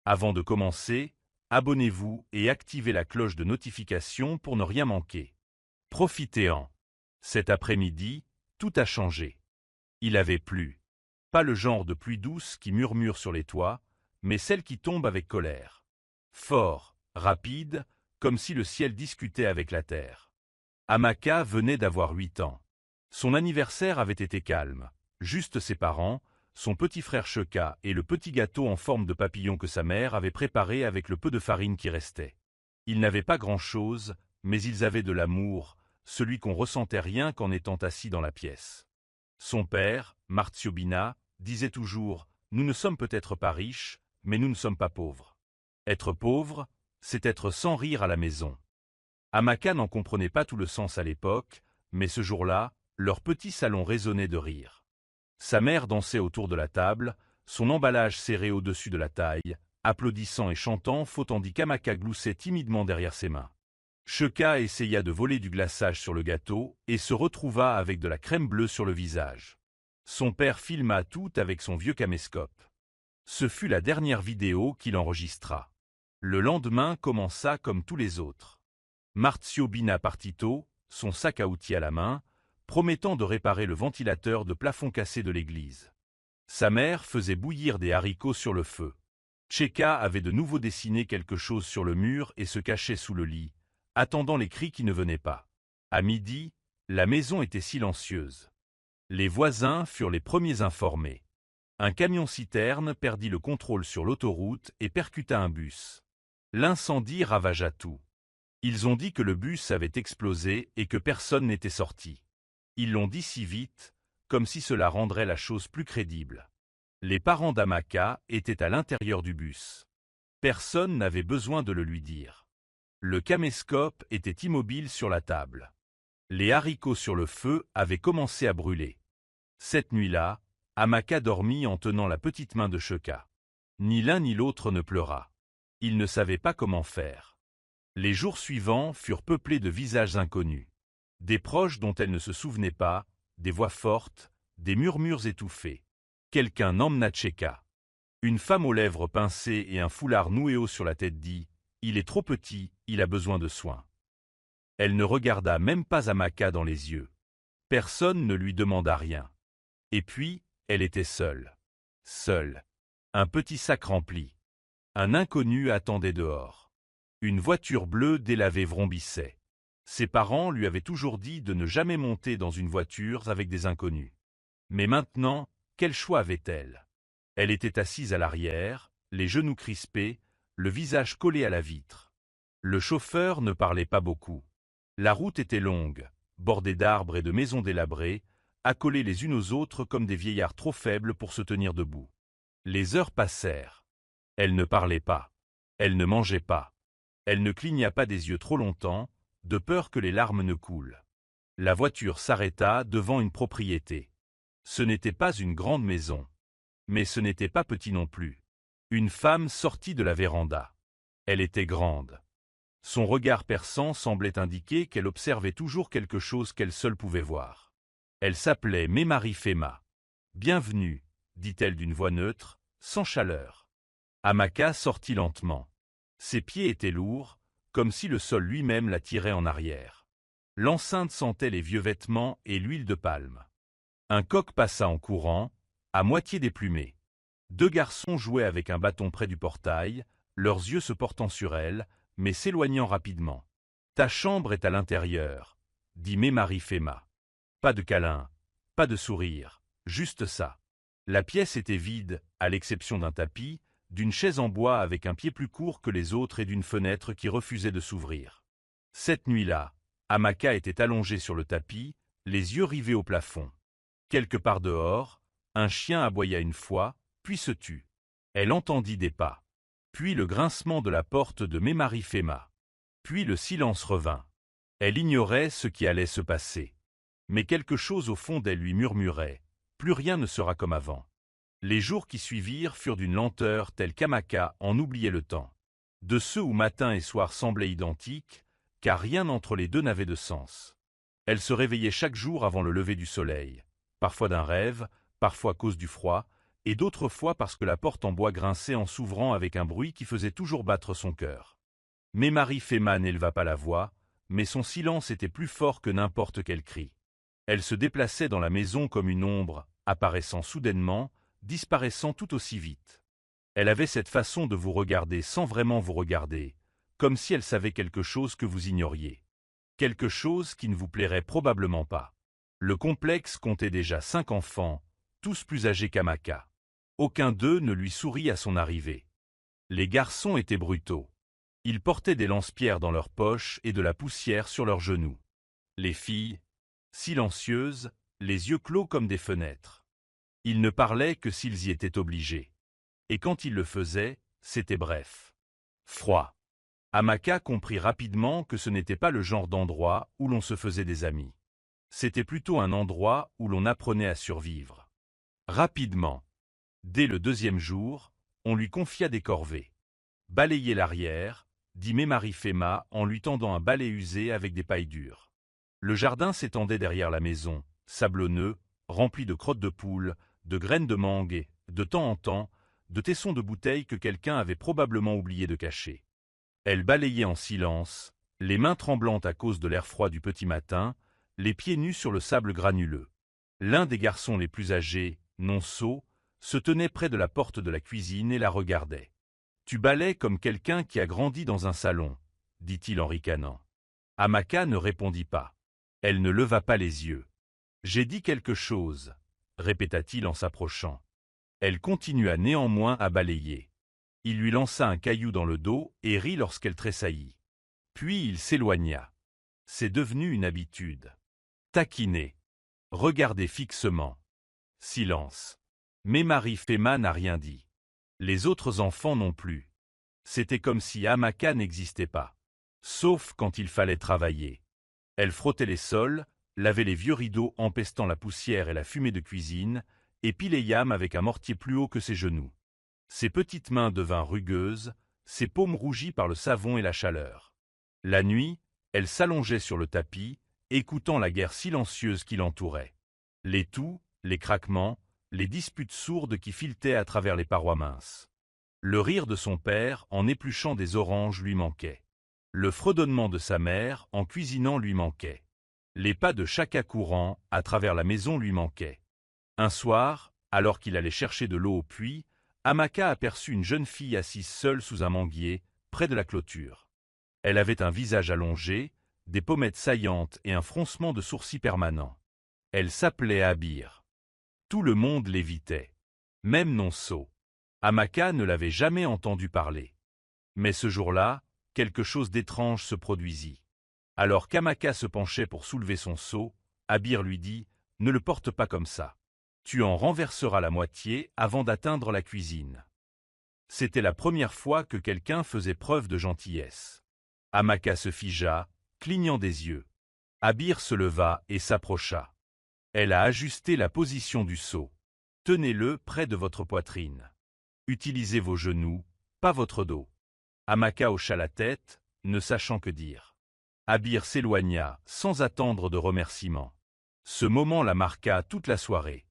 Avant de commencer, abonnez-vous et activez la cloche de notification pour ne rien manquer. Profitez-en. Cet après-midi, tout a changé. Il avait plu. Pas le genre de pluie douce qui murmure sur les toits, mais celle qui tombe avec colère. Fort, rapide, comme si le ciel discutait avec la terre. Amaka venait d'avoir 8 ans. Son anniversaire avait été calme. Juste ses parents, son petit frère Sheka et le petit gâteau en forme de papillon que sa mère avait préparé avec le peu de farine qui restait. Ils n'avaient pas grand-chose, mais ils avaient de l'amour, celui qu'on ressentait rien qu'en étant assis dans la pièce. Son père, Martiobina, disait toujours « Nous ne sommes peut-être pas riches, mais nous ne sommes pas pauvres. Être pauvre, c'est être sans rire à la maison. » Amaka n'en comprenait pas tout le sens à l'époque, mais ce jour-là, leur petit salon résonnait de rire. Sa mère dansait autour de la table, son emballage serré au-dessus de la taille, applaudissant et chantant tandis qu'Amaka gloussait timidement derrière ses mains. Sheka essaya de voler du glaçage sur le gâteau et se retrouva avec de la crème bleue sur le visage. Son père filma tout avec son vieux caméscope. Ce fut la dernière vidéo qu'il enregistra. Le lendemain commença comme tous les autres. Martiobina partit tôt, son sac à outils à la main, promettant de réparer le ventilateur de plafond cassé de l'église. Sa mère faisait bouillir des haricots sur le feu. Sheka avait de nouveau dessiné quelque chose sur le mur et se cachait sous le lit, attendant les cris qui ne venaient pas. À midi, la maison était silencieuse. Les voisins furent les premiers informés. Un camion-citerne perdit le contrôle sur l'autoroute et percuta un bus. L'incendie ravagea tout. Ils ont dit que le bus avait explosé et que personne n'était sorti. Ils l'ont dit si vite, comme si cela rendrait la chose plus crédible. Les parents d'Amaka étaient à l'intérieur du bus. Personne n'avait besoin de le lui dire. Le caméscope était immobile sur la table. Les haricots sur le feu avaient commencé à brûler. Cette nuit-là, Amaka dormit en tenant la petite main de Sheka. Ni l'un ni l'autre ne pleura. Ils ne savaient pas comment faire. Les jours suivants furent peuplés de visages inconnus. Des proches dont elle ne se souvenait pas, des voix fortes, des murmures étouffés. Quelqu'un emmena Sheka. Une femme aux lèvres pincées et un foulard noué haut sur la tête dit « Il est trop petit, il a besoin de soins ». Elle ne regarda même pas Amaka dans les yeux. Personne ne lui demanda rien. Et puis, elle était seule. Seule. Un petit sac rempli. Un inconnu attendait dehors. Une voiture bleue délavée vrombissait. Ses parents lui avaient toujours dit de ne jamais monter dans une voiture avec des inconnus. Mais maintenant, quel choix avait-elle? Elle était assise à l'arrière, les genoux crispés, le visage collé à la vitre. Le chauffeur ne parlait pas beaucoup. La route était longue, bordée d'arbres et de maisons délabrées, accolées les unes aux autres comme des vieillards trop faibles pour se tenir debout. Les heures passèrent. Elle ne parlait pas. Elle ne mangeait pas. Elle ne cligna pas des yeux trop longtemps, de peur que les larmes ne coulent. La voiture s'arrêta devant une propriété. Ce n'était pas une grande maison. Mais ce n'était pas petit non plus. Une femme sortit de la véranda. Elle était grande. Son regard perçant semblait indiquer qu'elle observait toujours quelque chose qu'elle seule pouvait voir. Elle s'appelait Memari Fema. « Bienvenue », dit-elle d'une voix neutre, sans chaleur. Amaka sortit lentement. Ses pieds étaient lourds, comme si le sol lui-même la tirait en arrière. L'enceinte sentait les vieux vêtements et l'huile de palme. Un coq passa en courant, à moitié déplumé. 2 garçons jouaient avec un bâton près du portail, leurs yeux se portant sur elle, mais s'éloignant rapidement. « Ta chambre est à l'intérieur », dit Memari Fema. Pas de câlin, pas de sourire, juste ça. La pièce était vide, à l'exception d'un tapis, d'une chaise en bois avec un pied plus court que les autres et d'une fenêtre qui refusait de s'ouvrir. Cette nuit-là, Amaka était allongée sur le tapis, les yeux rivés au plafond. Quelque part dehors, un chien aboya une fois, puis se tut. Elle entendit des pas. Puis le grincement de la porte de Memari Fema. Puis le silence revint. Elle ignorait ce qui allait se passer. Mais quelque chose au fond d'elle lui murmurait « Plus rien ne sera comme avant ». Les jours qui suivirent furent d'une lenteur telle qu'Amaka en oubliait le temps. De ceux où matin et soir semblaient identiques, car rien entre les deux n'avait de sens. Elle se réveillait chaque jour avant le lever du soleil, parfois d'un rêve, parfois à cause du froid, et d'autres fois parce que la porte en bois grinçait en s'ouvrant avec un bruit qui faisait toujours battre son cœur. Mais Marie Fema n'éleva pas la voix, mais son silence était plus fort que n'importe quel cri. Elle se déplaçait dans la maison comme une ombre, apparaissant soudainement, disparaissant tout aussi vite. Elle avait cette façon de vous regarder sans vraiment vous regarder, comme si elle savait quelque chose que vous ignoriez. Quelque chose qui ne vous plairait probablement pas. Le complexe comptait déjà 5 enfants, tous plus âgés qu'Amaka. Aucun d'eux ne lui sourit à son arrivée. Les garçons étaient brutaux. Ils portaient des lance-pierres dans leurs poches et de la poussière sur leurs genoux. Les filles, silencieuses, les yeux clos comme des fenêtres. Ils ne parlaient que s'ils y étaient obligés. Et quand ils le faisaient, c'était bref. Froid. Amaka comprit rapidement que ce n'était pas le genre d'endroit où l'on se faisait des amis. C'était plutôt un endroit où l'on apprenait à survivre. Rapidement. Dès le 2e jour, on lui confia des corvées. Balayer l'arrière, dit Marie Fema en lui tendant un balai usé avec des pailles dures. Le jardin s'étendait derrière la maison, sablonneux, rempli de crottes de poule, de graines de mangue et, de temps en temps, de tessons de bouteilles que quelqu'un avait probablement oublié de cacher. Elle balayait en silence, les mains tremblantes à cause de l'air froid du petit matin, les pieds nus sur le sable granuleux. L'un des garçons les plus âgés, Nonso, se tenait près de la porte de la cuisine et la regardait. « Tu balaies comme quelqu'un qui a grandi dans un salon, » dit-il en ricanant. Amaka ne répondit pas. Elle ne leva pas les yeux. « J'ai dit quelque chose, » répéta-t-il en s'approchant. Elle continua néanmoins à balayer. Il lui lança un caillou dans le dos et rit lorsqu'elle tressaillit. Puis il s'éloigna. C'est devenu une habitude. Taquiner. Regarder fixement. Silence. Mais Marie Fema n'a rien dit. Les autres enfants non plus. C'était comme si Amaka n'existait pas. Sauf quand il fallait travailler. Elle frottait les sols, lavait les vieux rideaux empestant la poussière et la fumée de cuisine, et pilait Yam avec un mortier plus haut que ses genoux. Ses petites mains devinrent rugueuses, ses paumes rougies par le savon et la chaleur. La nuit, elle s'allongeait sur le tapis, écoutant la guerre silencieuse qui l'entourait. Les toux, les craquements, les disputes sourdes qui filetaient à travers les parois minces. Le rire de son père en épluchant des oranges lui manquait. Le fredonnement de sa mère en cuisinant lui manquait. Les pas de Chaka courant à travers la maison lui manquaient. Un soir, alors qu'il allait chercher de l'eau au puits, Amaka aperçut une jeune fille assise seule sous un manguier, près de la clôture. Elle avait un visage allongé, des pommettes saillantes et un froncement de sourcils permanent. Elle s'appelait Abir. Tout le monde l'évitait. Même Nonso. Amaka ne l'avait jamais entendu parler. Mais ce jour-là, quelque chose d'étrange se produisit. Alors qu'Amaka se penchait pour soulever son seau, Abir lui dit « Ne le porte pas comme ça. Tu en renverseras la moitié avant d'atteindre la cuisine. » C'était la première fois que quelqu'un faisait preuve de gentillesse. Amaka se figea, clignant des yeux. Abir se leva et s'approcha. Elle a ajusté la position du seau. Tenez-le près de votre poitrine. Utilisez vos genoux, pas votre dos. Amaka hocha la tête, ne sachant que dire. Abir s'éloigna, sans attendre de remerciements. Ce moment la marqua toute la soirée.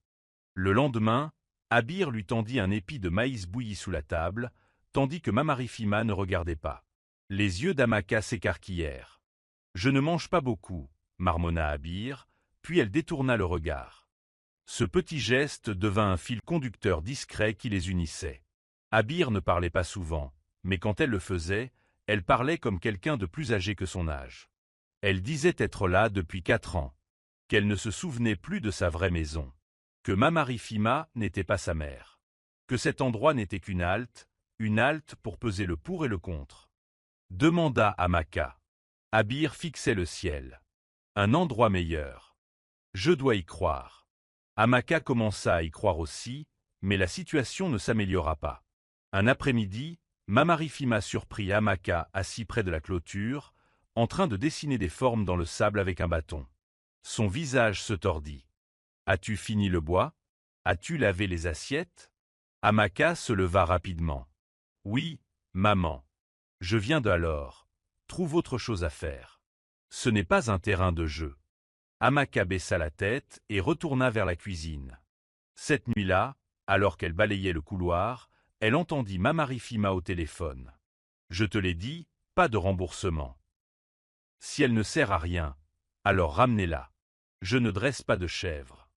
Le lendemain, Abir lui tendit un épi de maïs bouilli sous la table, tandis que Marie Fema ne regardait pas. Les yeux d'Amaka s'écarquillèrent. « Je ne mange pas beaucoup, » marmonna Abir, puis elle détourna le regard. Ce petit geste devint un fil conducteur discret qui les unissait. Abir ne parlait pas souvent, mais quand elle le faisait, elle parlait comme quelqu'un de plus âgé que son âge. Elle disait être là depuis 4 ans, qu'elle ne se souvenait plus de sa vraie maison, que Marie Fema n'était pas sa mère, que cet endroit n'était qu'une halte pour peser le pour et le contre. Demanda Amaka. Abir fixait le ciel. Un endroit meilleur. Je dois y croire. Amaka commença à y croire aussi, mais la situation ne s'améliora pas. Un après-midi, Marie Fema surprit Amaka assis près de la clôture, en train de dessiner des formes dans le sable avec un bâton. Son visage se tordit. « As-tu fini le bois? As-tu lavé les assiettes ?» Amaka se leva rapidement. « Oui, maman. Je viens d'alors. Trouve autre chose à faire. Ce n'est pas un terrain de jeu. » Amaka baissa la tête et retourna vers la cuisine. Cette nuit-là, Alors qu'elle balayait le couloir, elle entendit Mama Rifima au téléphone. « Je te l'ai dit, pas de remboursement. Si elle ne sert à rien, alors ramenez-la. Je ne dresse pas de chèvre. »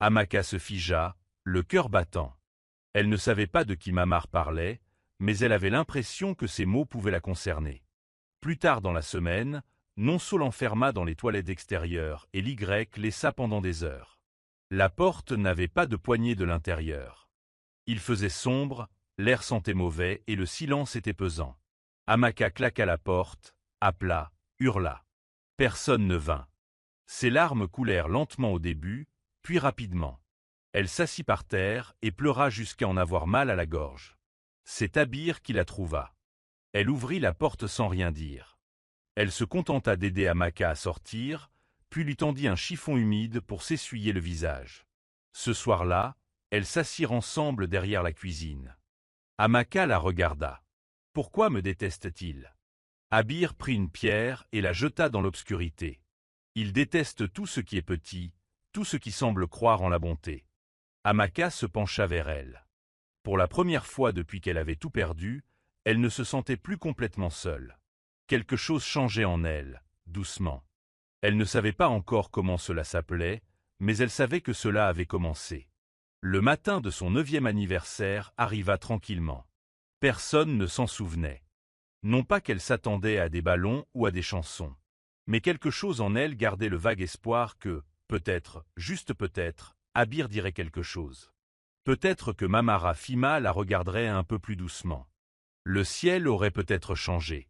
Amaka se figea, le cœur battant. Elle ne savait pas de qui Mamar parlait, mais elle avait l'impression que ces mots pouvaient la concerner. Plus tard dans la semaine, Nonso l'enferma dans les toilettes extérieures et l'Y laissa pendant des heures. La porte n'avait pas de poignée de l'intérieur. Il faisait sombre, l'air sentait mauvais et le silence était pesant. Amaka claqua la porte, appela, hurla. Personne ne vint. Ses larmes coulèrent lentement au début, puis rapidement. Elle s'assit par terre et pleura jusqu'à en avoir mal à la gorge. C'est Abir qui la trouva. Elle ouvrit la porte sans rien dire. Elle se contenta d'aider Amaka à sortir, puis lui tendit un chiffon humide pour s'essuyer le visage. Ce soir-là, elles s'assirent ensemble derrière la cuisine. Amaka la regarda. « Pourquoi me déteste-t-il » Abir prit une pierre et la jeta dans l'obscurité. Il déteste tout ce qui est petit, tout ce qui semble croire en la bonté. Amaka se pencha vers elle. Pour la première fois depuis qu'elle avait tout perdu, elle ne se sentait plus complètement seule. Quelque chose changeait en elle, doucement. Elle ne savait pas encore comment cela s'appelait, mais elle savait que cela avait commencé. Le matin de son 9e anniversaire arriva tranquillement. Personne ne s'en souvenait. Non pas qu'elle s'attendait à des ballons ou à des chansons, mais quelque chose en elle gardait le vague espoir que, peut-être, juste peut-être, Abir dirait quelque chose. Peut-être que Mama Rifima la regarderait un peu plus doucement. Le ciel aurait peut-être changé.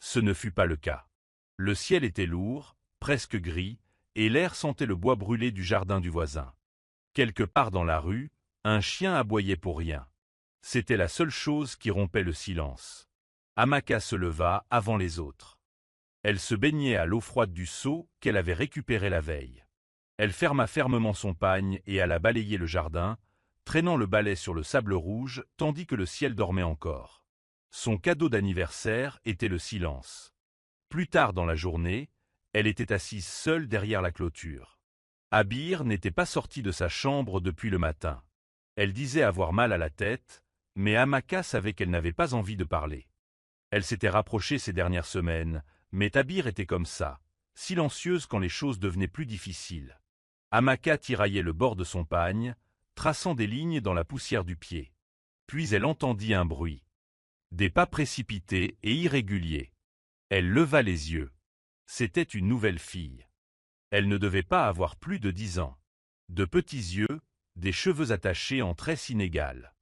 Ce ne fut pas le cas. Le ciel était lourd, presque gris, et l'air sentait le bois brûlé du jardin du voisin. Quelque part dans la rue, un chien aboyait pour rien. C'était la seule chose qui rompait le silence. Amaka se leva avant les autres. Elle se baignait à l'eau froide du seau qu'elle avait récupéré la veille. Elle ferma fermement son pagne et alla balayer le jardin, traînant le balai sur le sable rouge tandis que le ciel dormait encore. Son cadeau d'anniversaire était le silence. Plus tard dans la journée, elle était assise seule derrière la clôture. Abir n'était pas sorti de sa chambre depuis le matin. Elle disait avoir mal à la tête, mais Amaka savait qu'elle n'avait pas envie de parler. Elle s'était rapprochée ces dernières semaines, mais Abir était comme ça, silencieuse quand les choses devenaient plus difficiles. Amaka tiraillait le bord de son pagne, traçant des lignes dans la poussière du pied. Puis elle entendit un bruit. Des pas précipités et irréguliers. Elle leva les yeux. C'était une nouvelle fille. Elle ne devait pas avoir plus de 10 ans. De petits yeux, des cheveux attachés en tresses inégales.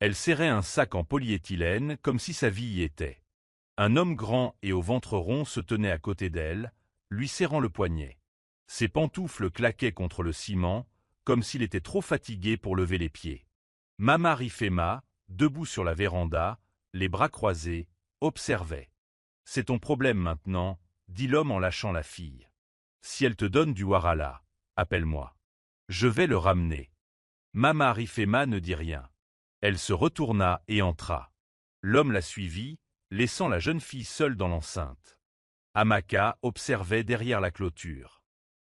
Elle serrait un sac en polyéthylène comme si sa vie y était. Un homme grand et au ventre rond se tenait à côté d'elle, lui serrant le poignet. Ses pantoufles claquaient contre le ciment, comme s'il était trop fatigué pour lever les pieds. Mama Rifima, debout sur la véranda, les bras croisés, observait. « C'est ton problème maintenant, » dit l'homme en lâchant la fille. « Si elle te donne du warala, appelle-moi. Je vais le ramener. » Mama Rifima ne dit rien. Elle se retourna et entra. L'homme la suivit, laissant la jeune fille seule dans l'enceinte. Amaka observait derrière la clôture.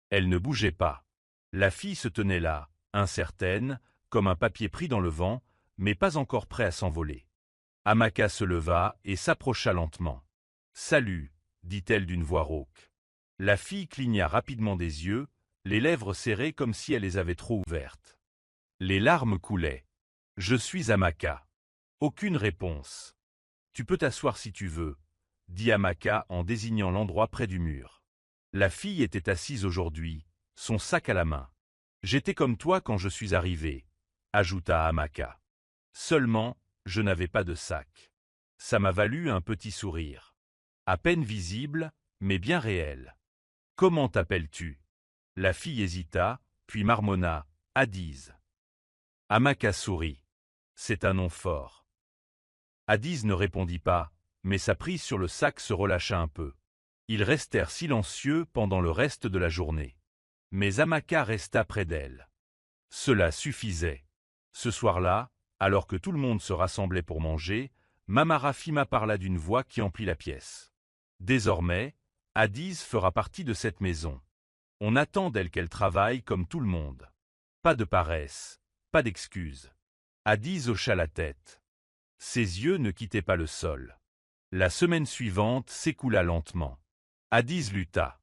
Elle ne bougeait pas. La fille se tenait là, incertaine, comme un papier pris dans le vent, mais pas encore prêt à s'envoler. Amaka se leva et s'approcha lentement. « Salut » dit-elle d'une voix rauque. La fille cligna rapidement des yeux, les lèvres serrées comme si elle les avait trop ouvertes. Les larmes coulaient. « Je suis Amaka. » Aucune réponse. « Tu peux t'asseoir si tu veux » dit Amaka en désignant l'endroit près du mur. La fille était assise aujourd'hui, son sac à la main. « J'étais comme toi quand je suis arrivée » ajouta Amaka. « Seulement, je n'avais pas de sac. Ça m'a valu un petit sourire. À peine visible, mais bien réel. Comment t'appelles-tu » La fille hésita, puis marmonna « Adiz ». Amaka sourit. C'est un nom fort. Adiz ne répondit pas, mais sa prise sur le sac se relâcha un peu. Ils restèrent silencieux pendant le reste de la journée. Mais Amaka resta près d'elle. Cela suffisait. Ce soir-là, alors que tout le monde se rassemblait pour manger, Mama Rifima parla d'une voix qui emplit la pièce. Désormais, Adiz fera partie de cette maison. On attend d'elle qu'elle travaille comme tout le monde. Pas de paresse, pas d'excuses. Adiz hocha la tête. Ses yeux ne quittaient pas le sol. La semaine suivante s'écoula lentement. Adiz lutta.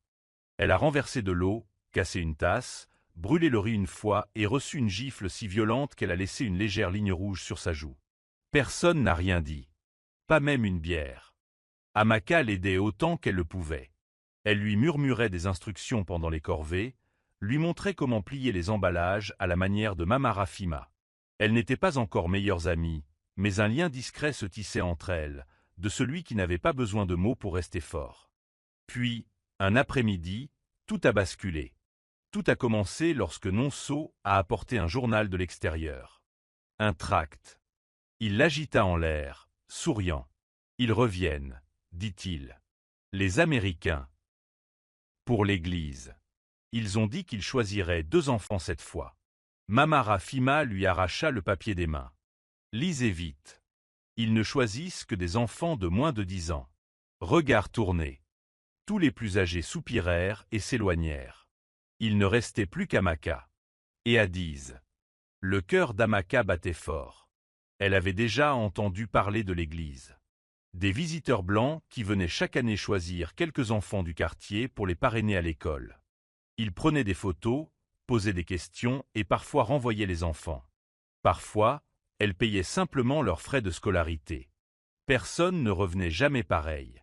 Elle a renversé de l'eau, cassé une tasse, brûlé le riz une fois et reçu une gifle si violente qu'elle a laissé une légère ligne rouge sur sa joue. Personne n'a rien dit. Pas même une bière. Amaka l'aidait autant qu'elle le pouvait. Elle lui murmurait des instructions pendant les corvées, lui montrait comment plier les emballages à la manière de Mama Rafima. Elles n'étaient pas encore meilleures amies, mais un lien discret se tissait entre elles, de celui qui n'avait pas besoin de mots pour rester fort. Puis, un après-midi, tout a basculé. Tout a commencé lorsque Nonso a apporté un journal de l'extérieur. Un tract. Il l'agita en l'air, souriant. « Ils reviennent, dit-il. Les Américains. Pour l'Église. Ils ont dit qu'ils choisiraient 2 enfants cette fois. » Mama Rafima lui arracha le papier des mains. « Lisez vite. Ils ne choisissent que des enfants de moins de 10 ans. » Regard tourné. Tous les plus âgés soupirèrent et s'éloignèrent. Il ne restait plus qu'Amaka. Et Adiz. Le cœur d'Amaka battait fort. Elle avait déjà entendu parler de l'Église. Des visiteurs blancs qui venaient chaque année choisir quelques enfants du quartier pour les parrainer à l'école. Ils prenaient des photos, posaient des questions et parfois renvoyaient les enfants. Parfois, elles payaient simplement leurs frais de scolarité. Personne ne revenait jamais pareil.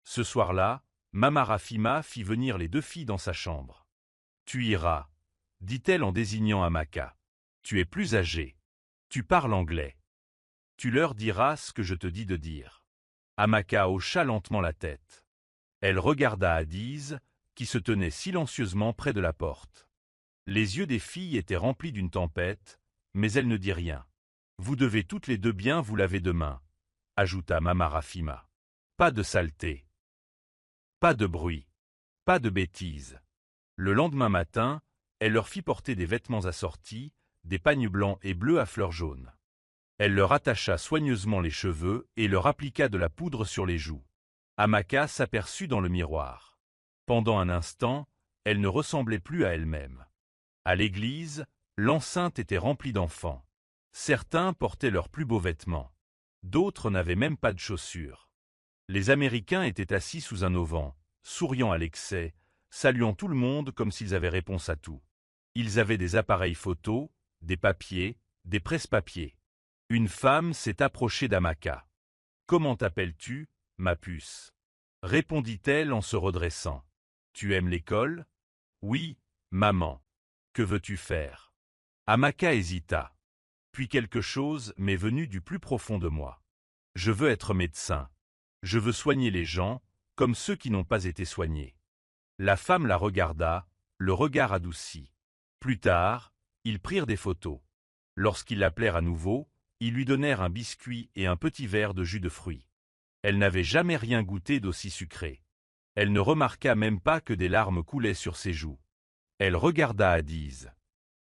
Ce soir-là, Mama Rafima fit venir les 2 filles dans sa chambre. « Tu iras, » dit-elle en désignant Amaka. « Tu es plus âgée. Tu parles anglais. Tu leur diras ce que je te dis de dire. » Amaka hocha lentement la tête. Elle regarda Adiz, qui se tenait silencieusement près de la porte. Les yeux des filles étaient remplis d'une tempête, mais elle ne dit rien. « Vous devez toutes les 2 bien vous laver demain, » ajouta Mama Rafima. « Pas de saleté. Pas de bruit. Pas de bêtises. » Le lendemain matin, elle leur fit porter des vêtements assortis, des pagnes blancs et bleus à fleurs jaunes. Elle leur attacha soigneusement les cheveux et leur appliqua de la poudre sur les joues. Amaka s'aperçut dans le miroir. Pendant un instant, elle ne ressemblait plus à elle-même. À l'église, l'enceinte était remplie d'enfants. Certains portaient leurs plus beaux vêtements. D'autres n'avaient même pas de chaussures. Les Américains étaient assis sous un auvent, souriant à l'excès, saluant tout le monde comme s'ils avaient réponse à tout. Ils avaient des appareils photos, des papiers, des presse-papiers. Une femme s'est approchée d'Amaka. « Comment t'appelles-tu, ma puce ?» répondit-elle en se redressant. « Tu aimes l'école ?»« Oui, maman. Que veux-tu faire ?» Amaka hésita. Puis quelque chose m'est venu du plus profond de moi. Je veux être médecin. Je veux soigner les gens, comme ceux qui n'ont pas été soignés. La femme la regarda, le regard adouci. Plus tard, ils prirent des photos. Lorsqu'ils l'appelèrent à nouveau, ils lui donnèrent un biscuit et un petit verre de jus de fruits. Elle n'avait jamais rien goûté d'aussi sucré. Elle ne remarqua même pas que des larmes coulaient sur ses joues. Elle regarda Adiz.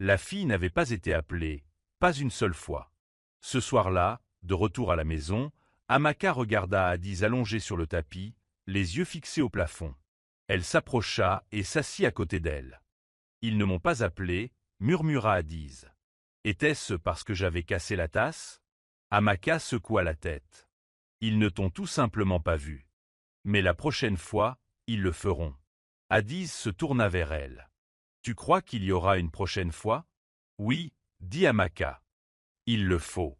La fille n'avait pas été appelée, pas une seule fois. Ce soir-là, de retour à la maison, Amaka regarda Adiz allongée sur le tapis, les yeux fixés au plafond. Elle s'approcha et s'assit à côté d'elle. « Ils ne m'ont pas appelé, » murmura Adiz. « Était-ce parce que j'avais cassé la tasse ?» Amaka secoua la tête. « Ils ne t'ont tout simplement pas vu. Mais la prochaine fois, ils le feront. » Adiz se tourna vers elle. « Tu crois qu'il y aura une prochaine fois ?»« Oui, » dit Amaka. « Il le faut. »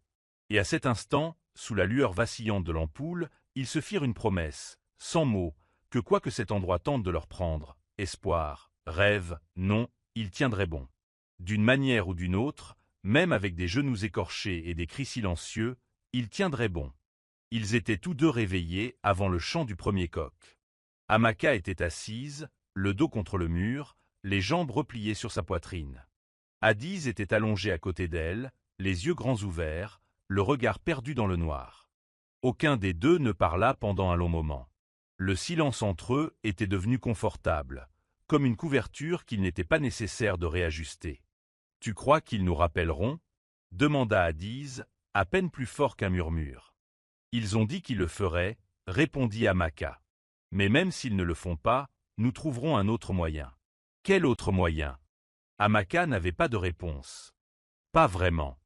Et à cet instant, sous la lueur vacillante de l'ampoule, ils se firent une promesse, sans mots, que quoi que cet endroit tente de leur prendre, espoir, rêve, non, ils tiendraient bon. D'une manière ou d'une autre, même avec des genoux écorchés et des cris silencieux, ils tiendraient bon. Ils étaient tous 2 réveillés avant le chant du premier coq. Amaka était assise, le dos contre le mur, les jambes repliées sur sa poitrine. Adiz était allongé à côté d'elle, les yeux grands ouverts, le regard perdu dans le noir. Aucun des 2 ne parla pendant un long moment. Le silence entre eux était devenu confortable, comme une couverture qu'il n'était pas nécessaire de réajuster. « Tu crois qu'ils nous rappelleront ?» demanda Adiz, à peine plus fort qu'un murmure. « Ils ont dit qu'ils le feraient, » répondit Amaka. « Mais même s'ils ne le font pas, nous trouverons un autre moyen. » « Quel autre moyen ?» Amaka n'avait pas de réponse. « Pas vraiment.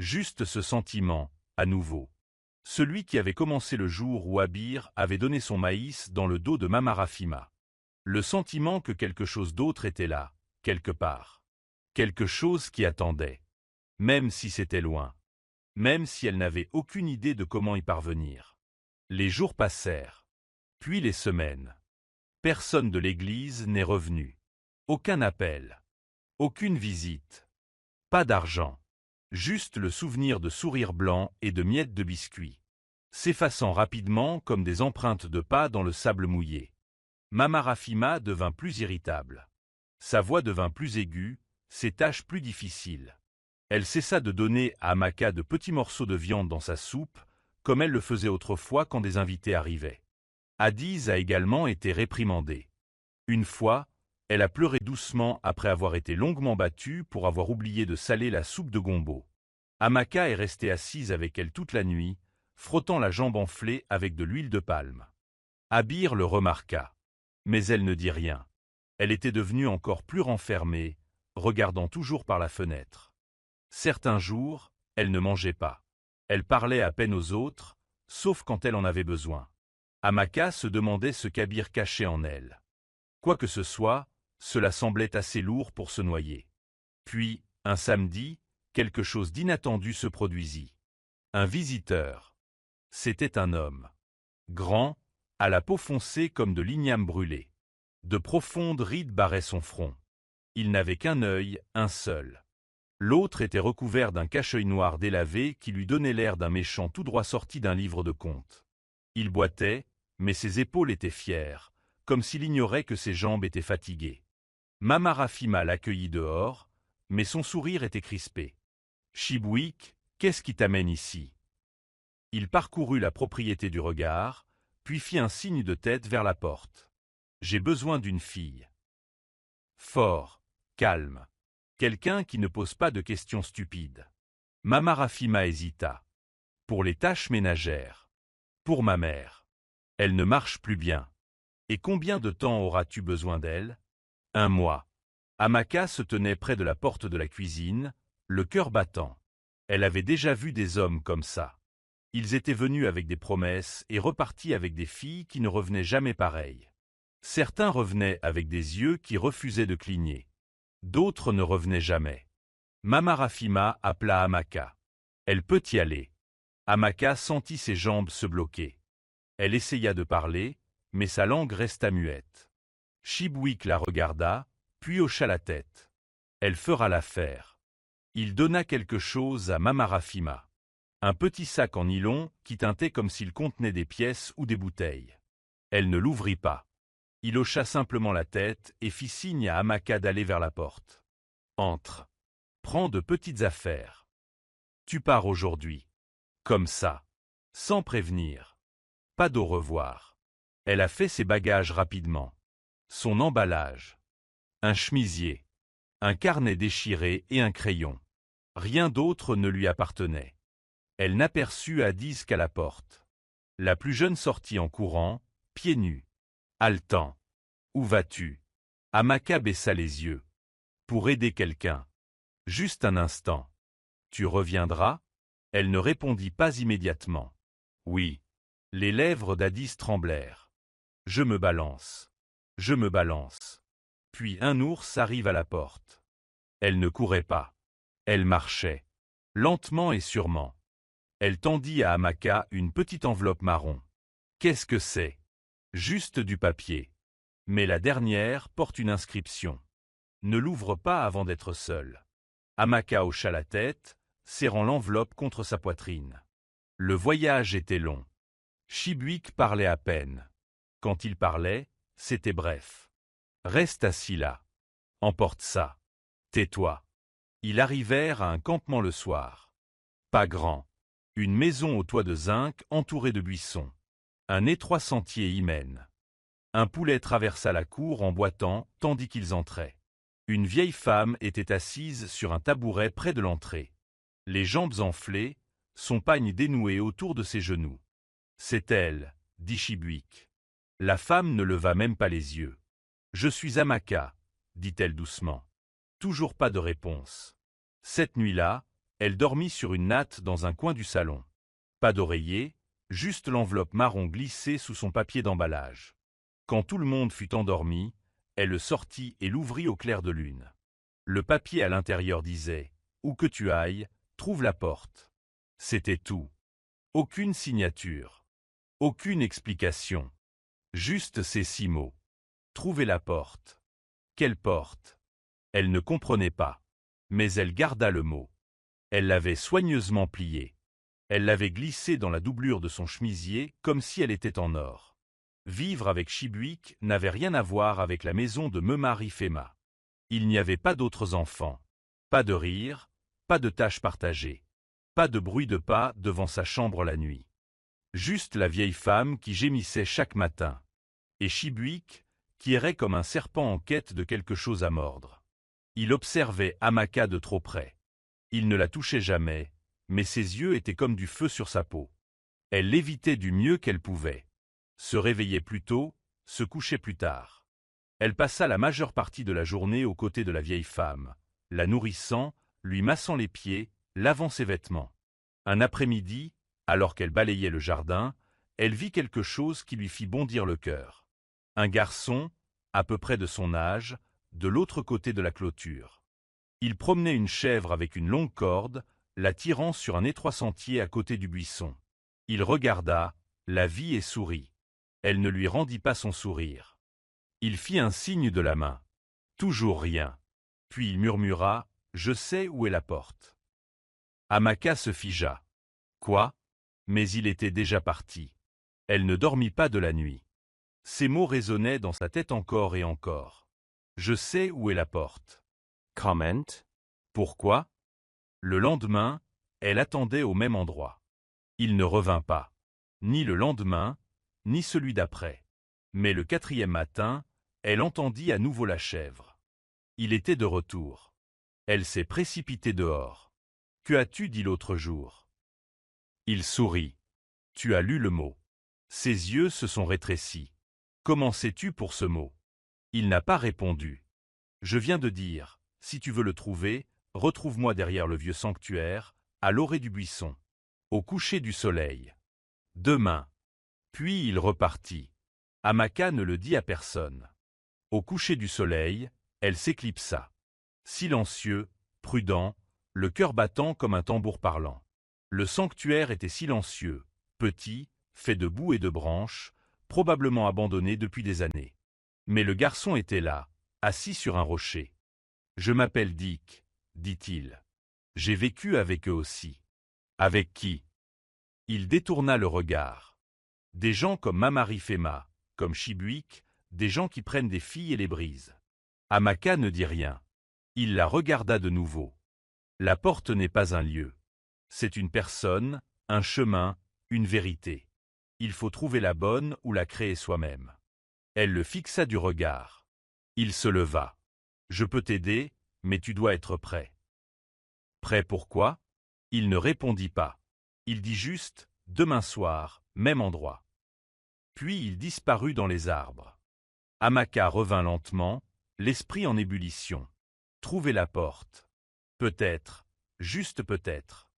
Juste ce sentiment, à nouveau. Celui qui avait commencé le jour où Abir avait donné son maïs dans le dos de Mama Rafima. Le sentiment que quelque chose d'autre était là, quelque part. Quelque chose qui attendait. Même si c'était loin. Même si elle n'avait aucune idée de comment y parvenir. Les jours passèrent. Puis les semaines. Personne de l'église n'est revenu. Aucun appel. Aucune visite. Pas d'argent. Juste le souvenir de sourires blancs et de miettes de biscuits. S'effaçant rapidement comme des empreintes de pas dans le sable mouillé. Mama Rafima devint plus irritable. Sa voix devint plus aiguë, ses tâches plus difficiles. Elle cessa de donner à Amaka de petits morceaux de viande dans sa soupe, comme elle le faisait autrefois quand des invités arrivaient. Adiz a également été réprimandée. Une fois, elle a pleuré doucement après avoir été longuement battue pour avoir oublié de saler la soupe de gombo. Amaka est restée assise avec elle toute la nuit, frottant la jambe enflée avec de l'huile de palme. Abir le remarqua. Mais elle ne dit rien. Elle était devenue encore plus renfermée, regardant toujours par la fenêtre. Certains jours, elle ne mangeait pas. Elle parlait à peine aux autres, sauf quand elle en avait besoin. Amaka se demandait ce qu'Abir cachait en elle. Quoi que ce soit, cela semblait assez lourd pour se noyer. Puis, un samedi, quelque chose d'inattendu se produisit. Un visiteur. C'était un homme. Grand, à la peau foncée comme de l'igname brûlé. De profondes rides barraient son front. Il n'avait qu'un œil, un seul. L'autre était recouvert d'un cache-œil noir délavé qui lui donnait l'air d'un méchant tout droit sorti d'un livre de contes. Il boitait, mais ses épaules étaient fières, comme s'il ignorait que ses jambes étaient fatiguées. Mama Rafima l'accueillit dehors, mais son sourire était crispé. « Chibouik, qu'est-ce qui t'amène ici ?» Il parcourut la propriété du regard, puis fit un signe de tête vers la porte. « J'ai besoin d'une fille. » Fort, calme. Quelqu'un qui ne pose pas de questions stupides. Mama Rafima hésita. « Pour les tâches ménagères. Pour ma mère. Elle ne marche plus bien. Et combien de temps auras-tu besoin d'elle ? 1 mois. » Amaka se tenait près de la porte de la cuisine, le cœur battant. Elle avait déjà vu des hommes comme ça. Ils étaient venus avec des promesses et repartis avec des filles qui ne revenaient jamais pareilles. Certains revenaient avec des yeux qui refusaient de cligner. D'autres ne revenaient jamais. Mama Rafima appela Amaka. « Elle peut y aller. » Amaka sentit ses jambes se bloquer. Elle essaya de parler, mais sa langue resta muette. Chibouik la regarda, puis hocha la tête. Elle fera l'affaire. Il donna quelque chose à Mama Rafima. Un petit sac en nylon qui tintait comme s'il contenait des pièces ou des bouteilles. Elle ne l'ouvrit pas. Il hocha simplement la tête et fit signe à Amaka d'aller vers la porte. « Entre. Prends de petites affaires. Tu pars aujourd'hui. Comme ça. Sans prévenir. Pas d'au revoir. » Elle a fait ses bagages rapidement. Son emballage. Un chemisier. Un carnet déchiré et un crayon. Rien d'autre ne lui appartenait. Elle n'aperçut Adiz qu'à la porte. La plus jeune sortit en courant, pieds nus. Haletant. « Où vas-tu » Amaka baissa les yeux. « Pour aider quelqu'un. Juste un instant. Tu reviendras » Elle ne répondit pas immédiatement. « Oui. » Les lèvres d'Adiz tremblèrent. « Je me balance. Je me balance. » Puis un ours arrive à la porte. Elle ne courait pas. Elle marchait. Lentement et sûrement. Elle tendit à Amaka une petite enveloppe marron. « Qu'est-ce que c'est » ? « Juste du papier. Mais la dernière porte une inscription. Ne l'ouvre pas avant d'être seule. » Amaka hocha la tête, serrant l'enveloppe contre sa poitrine. Le voyage était long. Chibouik parlait à peine. Quand il parlait, c'était bref. « Reste assis là. Emporte ça. Tais-toi. » Ils arrivèrent à un campement le soir. Pas grand. Une maison au toit de zinc entourée de buissons. Un étroit sentier y mène. Un poulet traversa la cour en boitant tandis qu'ils entraient. Une vieille femme était assise sur un tabouret près de l'entrée. Les jambes enflées, son pagne dénoué autour de ses genoux. « C'est elle, » dit Chibouik. La femme ne leva même pas les yeux. « Je suis Amaka, » dit-elle doucement. Toujours pas de réponse. Cette nuit-là, Elle dormit sur une natte dans un coin du salon. Pas d'oreiller, juste l'enveloppe marron glissée sous son papier d'emballage. Quand tout le monde fut endormi, elle le sortit et l'ouvrit au clair de lune. Le papier à l'intérieur disait « Où que tu ailles, trouve la porte ». C'était tout. Aucune signature. Aucune explication. Juste ces 6 mots. Trouver la porte. Quelle porte? Elle ne comprenait pas. Mais elle garda le mot. Elle l'avait soigneusement plié. Elle l'avait glissé dans la doublure de son chemisier comme si elle était en or. Vivre avec Chibuik n'avait rien à voir avec la maison de Memarifema. Il n'y avait pas d'autres enfants. Pas de rire, pas de tâches partagées. Pas de bruit de pas devant sa chambre la nuit. Juste la vieille femme qui gémissait chaque matin. Et Chibuik, qui errait comme un serpent en quête de quelque chose à mordre. Il observait Amaka de trop près. Il ne la touchait jamais, mais ses yeux étaient comme du feu sur sa peau. Elle l'évitait du mieux qu'elle pouvait. Se réveillait plus tôt, se couchait plus tard. Elle passa la majeure partie de la journée aux côtés de la vieille femme, la nourrissant, lui massant les pieds, lavant ses vêtements. Un après-midi, alors qu'elle balayait le jardin, elle vit quelque chose qui lui fit bondir le cœur. Un garçon, à peu près de son âge, de l'autre côté de la clôture. Il promenait une chèvre avec une longue corde, la tirant sur un étroit sentier à côté du buisson. Il regarda, la vit et sourit. Elle ne lui rendit pas son sourire. Il fit un signe de la main. Toujours rien. Puis il murmura « Je sais où est la porte ». Amaka se figea. Quoi? Mais il était déjà parti. Elle ne dormit pas de la nuit. Ces mots résonnaient dans sa tête encore et encore. Je sais où est la porte. Comment? Pourquoi? Le lendemain, elle attendait au même endroit. Il ne revint pas. Ni le lendemain, ni celui d'après. Mais le 4e matin, elle entendit à nouveau la chèvre. Il était de retour. Elle s'est précipitée dehors. Que as-tu dit l'autre jour? Il sourit. Tu as lu le mot. Ses yeux se sont rétrécis. Comment sais-tu pour ce mot? Il n'a pas répondu. Je viens de dire, si tu veux le trouver, retrouve-moi derrière le vieux sanctuaire, à l'orée du buisson. Au coucher du soleil. Demain. Puis il repartit. Amaka ne le dit à personne. Au coucher du soleil, elle s'éclipsa. Silencieux, prudent, le cœur battant comme un tambour parlant. Le sanctuaire était silencieux, petit, fait de boue et de branches, probablement abandonné depuis des années. Mais le garçon était là, assis sur un rocher. « Je m'appelle Dick, dit-il. J'ai vécu avec eux aussi. » Avec qui? Il détourna le regard. Des gens comme Mamarifema, comme Chibuik, des gens qui prennent des filles et les brisent. Amaka ne dit rien. Il la regarda de nouveau. La porte n'est pas un lieu. C'est une personne, un chemin, une vérité. Il faut trouver la bonne ou la créer soi-même. Elle le fixa du regard. Il se leva. Je peux t'aider, mais tu dois être prêt. Prêt pourquoi? Il ne répondit pas. Il dit juste, demain soir, même endroit. Puis il disparut dans les arbres. Amaka revint lentement, l'esprit en ébullition. Trouver la porte. Peut-être, juste peut-être.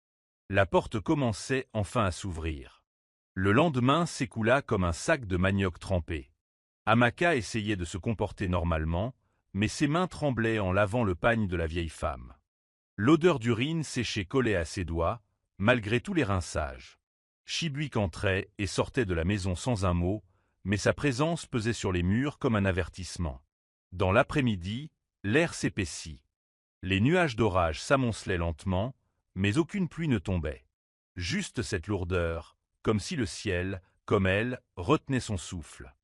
La porte commençait enfin à s'ouvrir. Le lendemain s'écoula comme un sac de manioc trempé. Amaka essayait de se comporter normalement, mais ses mains tremblaient en lavant le pagne de la vieille femme. L'odeur d'urine séchée collait à ses doigts, malgré tous les rinçages. Chibuik entrait et sortait de la maison sans un mot, mais sa présence pesait sur les murs comme un avertissement. Dans l'après-midi, l'air s'épaissit. Les nuages d'orage s'amoncelaient lentement, mais aucune pluie ne tombait. Juste cette lourdeur, comme si le ciel, comme elle, retenait son souffle.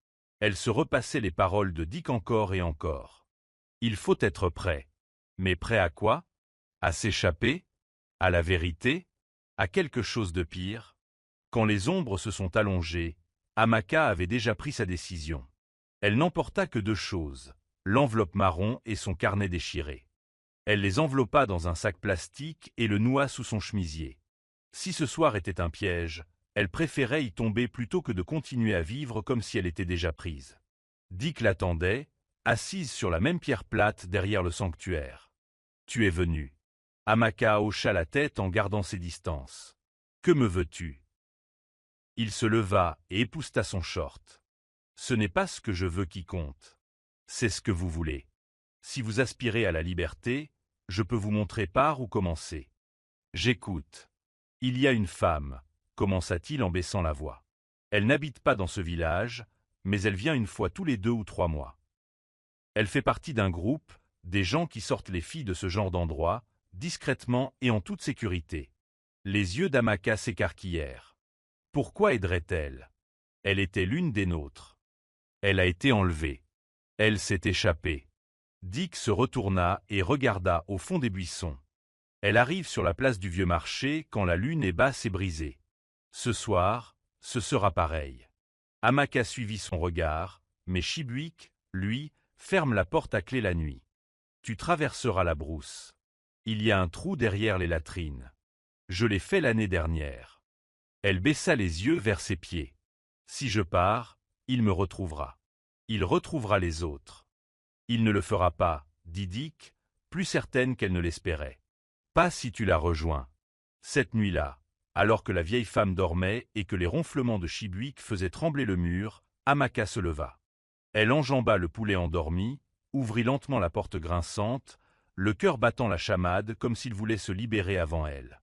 Elle se repassait les paroles de Dick encore et encore. Il faut être prêt. Mais prêt à quoi? À s'échapper? À la vérité? À quelque chose de pire? Quand les ombres se sont allongées, Amaka avait déjà pris sa décision. Elle n'emporta que 2 choses, l'enveloppe marron et son carnet déchiré. Elle les enveloppa dans un sac plastique et le noua sous son chemisier. Si ce soir était un piège, elle préférait y tomber plutôt que de continuer à vivre comme si elle était déjà prise. Dick l'attendait, assise sur la même pierre plate derrière le sanctuaire. « Tu es venu. » Amaka hocha la tête en gardant ses distances. « Que me veux-tu » Il se leva et épousseta son short. « Ce n'est pas ce que je veux qui compte. C'est ce que vous voulez. Si vous aspirez à la liberté, je peux vous montrer par où commencer. » « J'écoute. Il y a une femme, commença-t-il en baissant la voix. Elle n'habite pas dans ce village, mais elle vient une fois tous les 2 ou 3 mois. Elle fait partie d'un groupe, des gens qui sortent les filles de ce genre d'endroit, discrètement et en toute sécurité. Les yeux d'Amaka s'écarquillèrent. Pourquoi aiderait-elle? Elle était l'une des nôtres. Elle a été enlevée. Elle s'est échappée. Dick se retourna et regarda au fond des buissons. Elle arrive sur la place du vieux marché quand la lune est basse et brisée. Ce soir, ce sera pareil. Amaka suivit son regard, mais Chibuik, lui, ferme la porte à clé la nuit. Tu traverseras la brousse. Il y a un trou derrière les latrines. Je l'ai fait l'année dernière. Elle baissa les yeux vers ses pieds. Si je pars, il me retrouvera. Il retrouvera les autres. Il ne le fera pas, dit Dick, plus certaine qu'elle ne l'espérait. Pas si tu la rejoins. Cette nuit-là, alors que la vieille femme dormait et que les ronflements de Chibuik faisaient trembler le mur, Amaka se leva. Elle enjamba le poulet endormi, ouvrit lentement la porte grinçante, le cœur battant la chamade comme s'il voulait se libérer avant elle.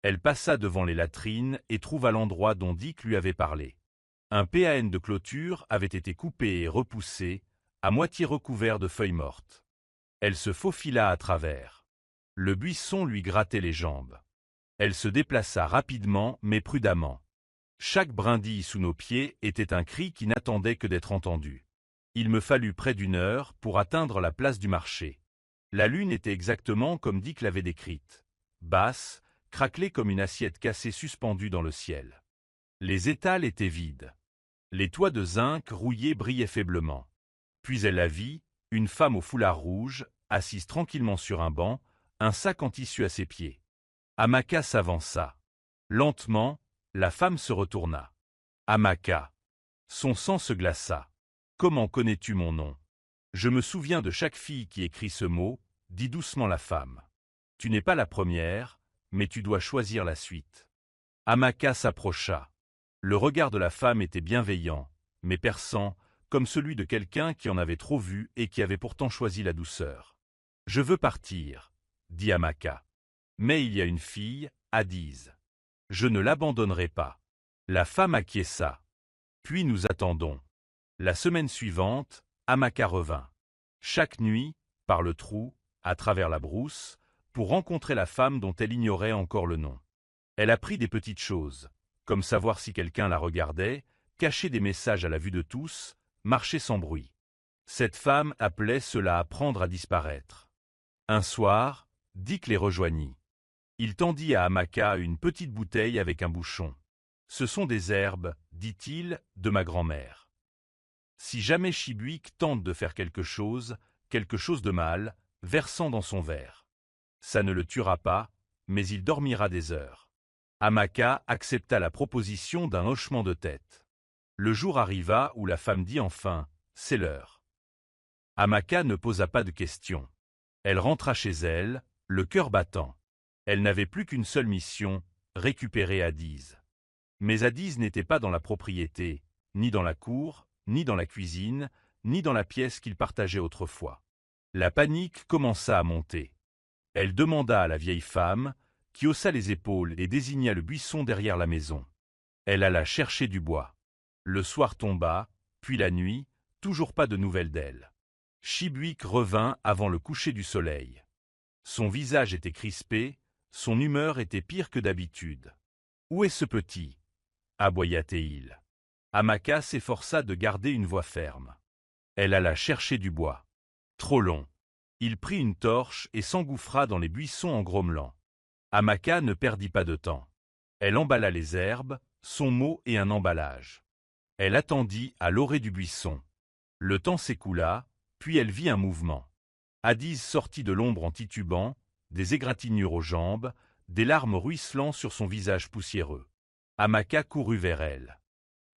Elle passa devant les latrines et trouva l'endroit dont Dick lui avait parlé. Un PAN de clôture avait été coupé et repoussé, à moitié recouvert de feuilles mortes. Elle se faufila à travers. Le buisson lui grattait les jambes. Elle se déplaça rapidement mais prudemment. Chaque brindille sous nos pieds était un cri qui n'attendait que d'être entendu. Il me fallut près d'1 heure pour atteindre la place du marché. La lune était exactement comme Dick l'avait décrite. Basse, craquelée comme une assiette cassée suspendue dans le ciel. Les étals étaient vides. Les toits de zinc rouillés brillaient faiblement. Puis elle la vit, une femme au foulard rouge, assise tranquillement sur un banc, un sac en tissu à ses pieds. Amaka s'avança. Lentement, la femme se retourna. Amaka. Son sang se glaça. Comment connais-tu mon nom? Je me souviens de chaque fille qui écrit ce mot, dit doucement la femme. Tu n'es pas la première, mais tu dois choisir la suite. Amaka s'approcha. Le regard de la femme était bienveillant, mais perçant, comme celui de quelqu'un qui en avait trop vu et qui avait pourtant choisi la douceur. Je veux partir, dit Amaka. Mais il y a une fille, Adiz. Je ne l'abandonnerai pas. La femme acquiesça. Puis nous attendons. La semaine suivante, Amaka revint. Chaque nuit, par le trou, à travers la brousse, pour rencontrer la femme dont elle ignorait encore le nom. Elle apprit des petites choses, comme savoir si quelqu'un la regardait, cacher des messages à la vue de tous, marcher sans bruit. Cette femme appelait cela apprendre à disparaître. Un soir, Dick les rejoignit. Il tendit à Amaka une petite bouteille avec un bouchon. « Ce sont des herbes, dit-il, de ma grand-mère. Si jamais Chibuik tente de faire quelque chose de mal, versant dans son verre. Ça ne le tuera pas, mais il dormira des heures. » Amaka accepta la proposition d'un hochement de tête. Le jour arriva où la femme dit enfin « C'est l'heure ». Amaka ne posa pas de questions. Elle rentra chez elle, le cœur battant. Elle n'avait plus qu'une seule mission, récupérer Adiz. Mais Adiz n'était pas dans la propriété, ni dans la cour, ni dans la cuisine, ni dans la pièce qu'ils partageaient autrefois. La panique commença à monter. Elle demanda à la vieille femme, qui haussa les épaules et désigna le buisson derrière la maison. Elle alla chercher du bois. Le soir tomba, puis la nuit, toujours pas de nouvelles d'elle. Chibuik revint avant le coucher du soleil. Son visage était crispé, son humeur était pire que d'habitude. « Où est ce petit » aboya-t-il. Amaka s'efforça de garder une voix ferme. Elle alla chercher du bois. Trop long. Il prit une torche et s'engouffra dans les buissons en grommelant. Amaka ne perdit pas de temps. Elle emballa les herbes, son mot et un emballage. Elle attendit à l'orée du buisson. Le temps s'écoula, puis elle vit un mouvement. Adiz sortit de l'ombre en titubant, des égratignures aux jambes, des larmes ruisselant sur son visage poussiéreux. Amaka courut vers elle.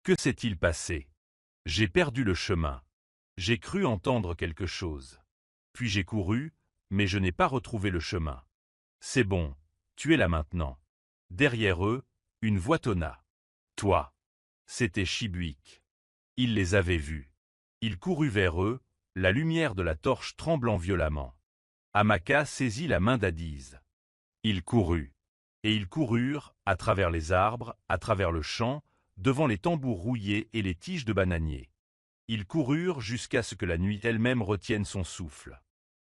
Que s'est-il passé? J'ai perdu le chemin. J'ai cru entendre quelque chose. Puis j'ai couru, mais je n'ai pas retrouvé le chemin. C'est bon, tu es là maintenant. Derrière eux, une voix tonna. Toi. C'était Chibuik. Il les avait vus. Il courut vers eux, la lumière de la torche tremblant violemment. Amaka saisit la main d'Adiz. Il courut. Et ils coururent, à travers les arbres, à travers le champ, devant les tambours rouillés et les tiges de bananier. Ils coururent jusqu'à ce que la nuit elle-même retienne son souffle.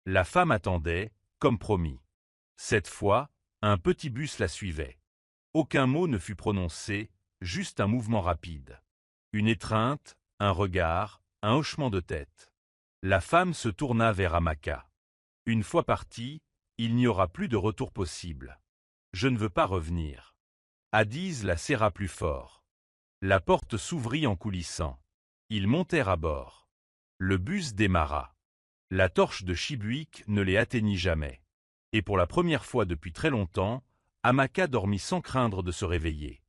La femme attendait, comme promis. Cette fois, un petit bus la suivait. Aucun mot ne fut prononcé, juste un mouvement rapide. Une étreinte, un regard, un hochement de tête. La femme se tourna vers Amaka. Une fois partie, il n'y aura plus de retour possible. Je ne veux pas revenir. Adiz la serra plus fort. La porte s'ouvrit en coulissant. Ils montèrent à bord. Le bus démarra. La torche de Chibuik ne les atteignit jamais. Et pour la première fois depuis très longtemps, Amaka dormit sans craindre de se réveiller.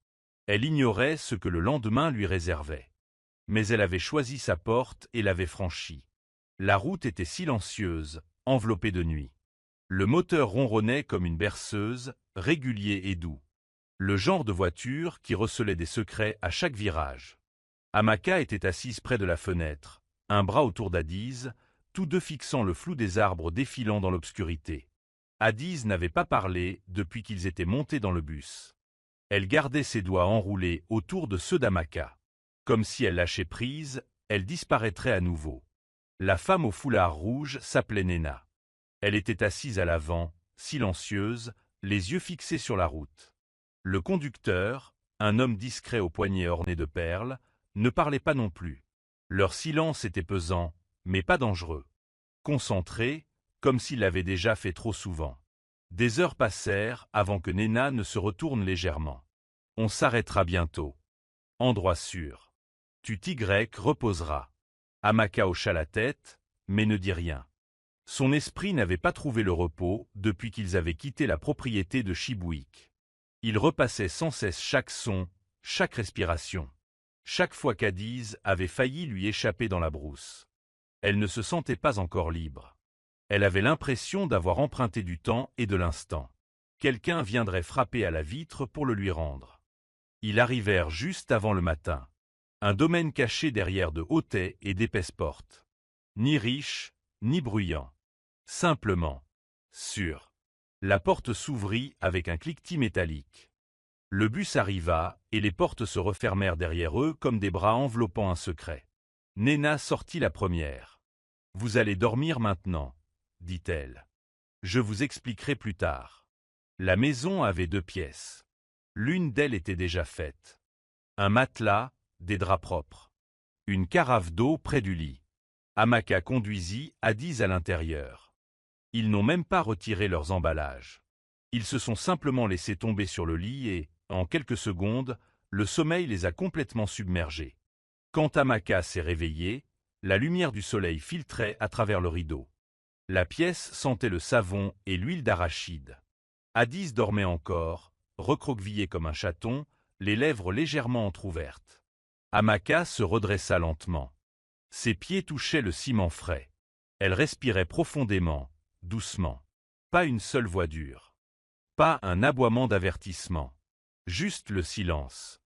Elle ignorait ce que le lendemain lui réservait. Mais elle avait choisi sa porte et l'avait franchie. La route était silencieuse, enveloppée de nuit. Le moteur ronronnait comme une berceuse, régulier et doux. Le genre de voiture qui recelait des secrets à chaque virage. Amaka était assise près de la fenêtre, un bras autour d'Adiz, tous deux fixant le flou des arbres défilant dans l'obscurité. Adiz n'avait pas parlé depuis qu'ils étaient montés dans le bus. Elle gardait ses doigts enroulés autour de ceux d'Amaka. Comme si elle lâchait prise, elle disparaîtrait à nouveau. La femme au foulard rouge s'appelait Nena. Elle était assise à l'avant, silencieuse, les yeux fixés sur la route. Le conducteur, un homme discret aux poignets ornés de perles, ne parlait pas non plus. Leur silence était pesant, mais pas dangereux. Concentré, comme s'il l'avait déjà fait trop souvent. Des heures passèrent avant que Nena ne se retourne légèrement. On s'arrêtera bientôt. Endroit sûr. Tu Y reposeras. Amaka hocha la tête, mais ne dit rien. Son esprit n'avait pas trouvé le repos depuis qu'ils avaient quitté la propriété de Chibuik. Il repassait sans cesse chaque son, chaque respiration. Chaque fois qu'Adiz avait failli lui échapper dans la brousse. Elle ne se sentait pas encore libre. Elle avait l'impression d'avoir emprunté du temps et de l'instant. Quelqu'un viendrait frapper à la vitre pour le lui rendre. Ils arrivèrent juste avant le matin. Un domaine caché derrière de hautes haies et d'épaisses portes. Ni riche, ni bruyant. Simplement. Sûr. La porte s'ouvrit avec un cliquetis métallique. Le bus arriva et les portes se refermèrent derrière eux comme des bras enveloppant un secret. Nena sortit la première. « Vous allez dormir maintenant, » dit-elle. « Je vous expliquerai plus tard. » La maison avait 2 pièces. L'une d'elles était déjà faite. Un matelas, des draps propres. Une carafe d'eau près du lit. Amaka conduisit Adiz à l'intérieur. Ils n'ont même pas retiré leurs emballages. Ils se sont simplement laissés tomber sur le lit et, en quelques secondes, le sommeil les a complètement submergés. Quand Amaka s'est réveillée, la lumière du soleil filtrait à travers le rideau. La pièce sentait le savon et l'huile d'arachide. Adiz dormait encore, recroquevillé comme un chaton, les lèvres légèrement entr'ouvertes. Amaka se redressa lentement. Ses pieds touchaient le ciment frais. Elle respirait profondément, doucement. Pas une seule voix dure. Pas un aboiement d'avertissement. Juste le silence.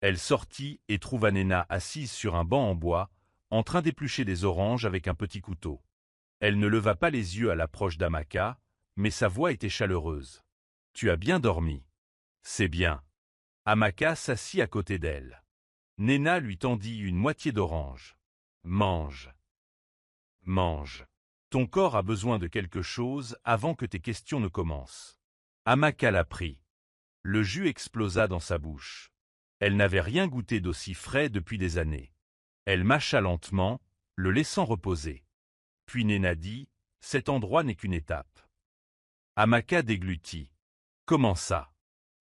Elle sortit et trouva Nena assise sur un banc en bois, en train d'éplucher des oranges avec un petit couteau. Elle ne leva pas les yeux à l'approche d'Amaka, mais sa voix était chaleureuse. « Tu as bien dormi. »« C'est bien. » Amaka s'assit à côté d'elle. Nena lui tendit une moitié d'orange. « Mange. Mange. Ton corps a besoin de quelque chose avant que tes questions ne commencent. » Amaka la prit. Le jus explosa dans sa bouche. Elle n'avait rien goûté d'aussi frais depuis des années. Elle mâcha lentement, le laissant reposer. Puis Nena dit, « Cet endroit n'est qu'une étape. » Amaka déglutit. « Comment ça?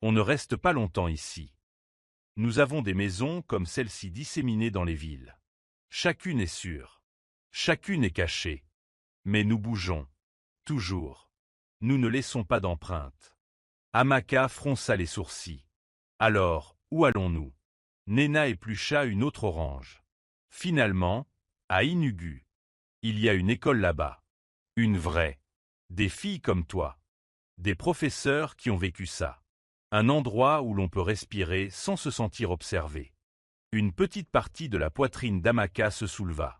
On ne reste pas longtemps ici. Nous avons des maisons comme celle-ci disséminées dans les villes. Chacune est sûre. Chacune est cachée. Mais nous bougeons. Toujours. Nous ne laissons pas d'empreinte. » Amaka fronça les sourcils. « Alors, où allons-nous » Nena éplucha une autre orange. Finalement, à Inugu. Il y a une école là-bas. Une vraie. Des filles comme toi. Des professeurs qui ont vécu ça. Un endroit où l'on peut respirer sans se sentir observé. Une petite partie de la poitrine d'Amaka se souleva.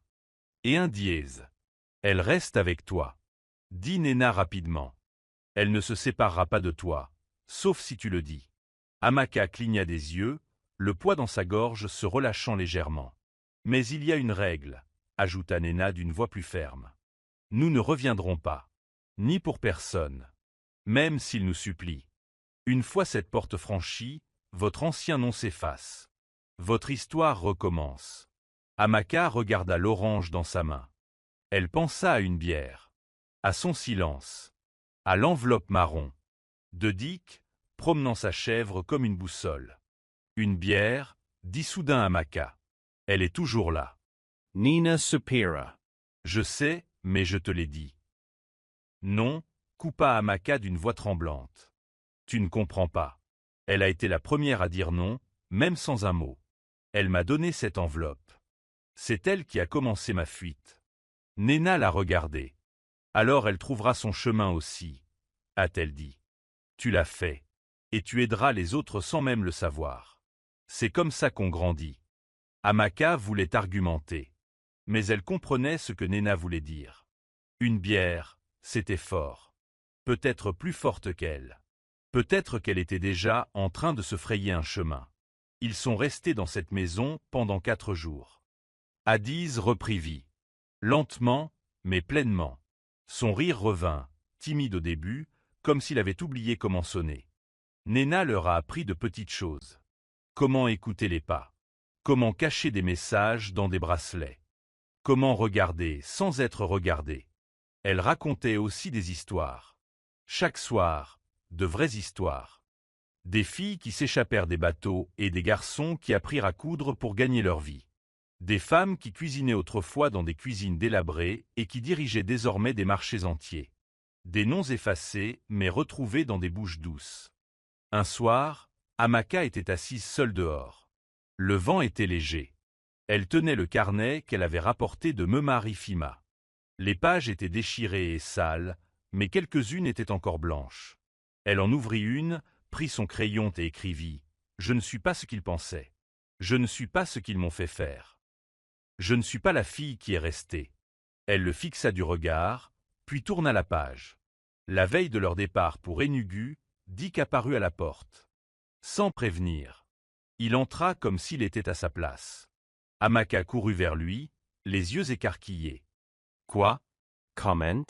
Et un dièse. Elle reste avec toi. Dit Néna rapidement. Elle ne se séparera pas de toi, sauf si tu le dis. Amaka cligna des yeux, le poids dans sa gorge se relâchant légèrement. Mais il y a une règle, ajouta Néna d'une voix plus ferme. Nous ne reviendrons pas. Ni pour personne. Même s'il nous supplie. Une fois cette porte franchie, votre ancien nom s'efface. Votre histoire recommence. Amaka regarda l'orange dans sa main. Elle pensa à une bière. À son silence. À l'enveloppe marron. De Dick, promenant sa chèvre comme une boussole. Une bière, dit soudain Amaka. Elle est toujours là. Nina Supera. Je sais, mais je te l'ai dit. Non, coupa Amaka d'une voix tremblante. Tu ne comprends pas. Elle a été la première à dire non, même sans un mot. Elle m'a donné cette enveloppe. C'est elle qui a commencé ma fuite. Néna l'a regardée. Alors elle trouvera son chemin aussi, a-t-elle dit. Tu l'as fait. Et tu aideras les autres sans même le savoir. C'est comme ça qu'on grandit. Amaka voulait argumenter. Mais elle comprenait ce que Néna voulait dire. Une bière, c'était fort. Peut-être plus forte qu'elle. Peut-être qu'elle était déjà en train de se frayer un chemin. Ils sont restés dans cette maison pendant 4 jours. Addise reprit vie. Lentement, mais pleinement. Son rire revint, timide au début, comme s'il avait oublié comment sonner. Néna leur a appris de petites choses. Comment écouter les pas. Comment cacher des messages dans des bracelets. Comment regarder sans être regardé. Elle racontait aussi des histoires. Chaque soir, de vraies histoires. Des filles qui s'échappèrent des bateaux et des garçons qui apprirent à coudre pour gagner leur vie. Des femmes qui cuisinaient autrefois dans des cuisines délabrées et qui dirigeaient désormais des marchés entiers. Des noms effacés mais retrouvés dans des bouches douces. Un soir, Amaka était assise seule dehors. Le vent était léger. Elle tenait le carnet qu'elle avait rapporté de Memarifima. Les pages étaient déchirées et sales, mais quelques-unes étaient encore blanches. Elle en ouvrit une, prit son crayon et écrivit « Je ne suis pas ce qu'ils pensaient. Je ne suis pas ce qu'ils m'ont fait faire. Je ne suis pas la fille qui est restée. » Elle le fixa du regard, puis tourna la page. La veille de leur départ pour Enugu, Dick apparut à la porte. Sans prévenir. Il entra comme s'il était à sa place. Amaka courut vers lui, les yeux écarquillés. « Quoi ?» Comment?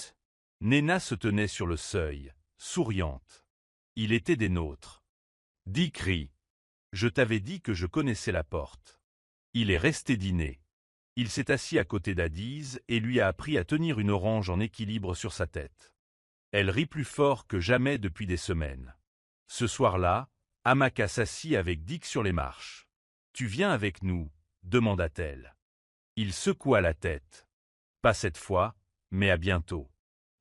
Néna se tenait sur le seuil, souriante. Il était des nôtres. Dick rit. « Je t'avais dit que je connaissais la porte. » Il est resté dîner. Il s'est assis à côté d'Addise et lui a appris à tenir une orange en équilibre sur sa tête. Elle rit plus fort que jamais depuis des semaines. Ce soir-là, Amaka s'assit avec Dick sur les marches. « Tu viens avec nous ?» demanda-t-elle. Il secoua la tête. « Pas cette fois, mais à bientôt. »«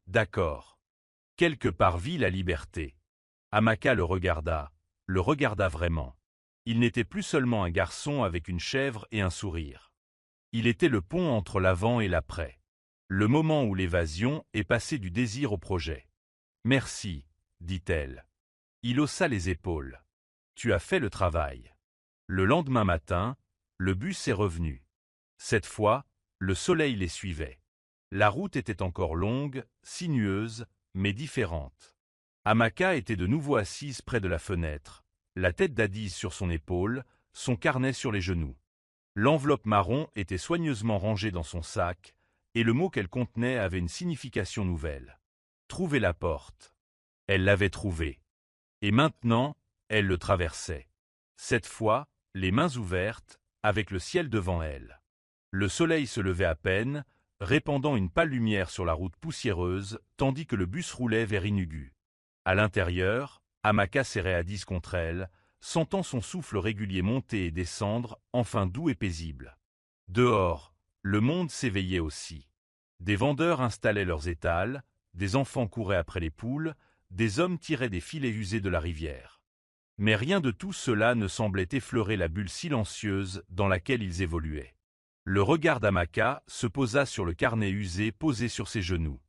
D'accord. » Quelque part vit la liberté. Amaka le regarda vraiment. Il n'était plus seulement un garçon avec une chèvre et un sourire. Il était le pont entre l'avant et l'après. Le moment où l'évasion est passée du désir au projet. « Merci, » dit-elle. Il haussa les épaules. « Tu as fait le travail. » Le lendemain matin, le bus est revenu. Cette fois, le soleil les suivait. La route était encore longue, sinueuse, mais différente. Amaka était de nouveau assise près de la fenêtre, la tête d'Addise sur son épaule, son carnet sur les genoux. L'enveloppe marron était soigneusement rangée dans son sac, et le mot qu'elle contenait avait une signification nouvelle. Trouver la porte. Elle l'avait trouvée. Et maintenant, elle le traversait. Cette fois, les mains ouvertes, avec le ciel devant elle. Le soleil se levait à peine, répandant une pâle lumière sur la route poussiéreuse, tandis que le bus roulait vers Enugu. À l'intérieur, Amaka serrait Addise contre elle, sentant son souffle régulier monter et descendre, enfin doux et paisible. Dehors, le monde s'éveillait aussi. Des vendeurs installaient leurs étals, des enfants couraient après les poules, des hommes tiraient des filets usés de la rivière. Mais rien de tout cela ne semblait effleurer la bulle silencieuse dans laquelle ils évoluaient. Le regard d'Amaka se posa sur le carnet usé posé sur ses genoux.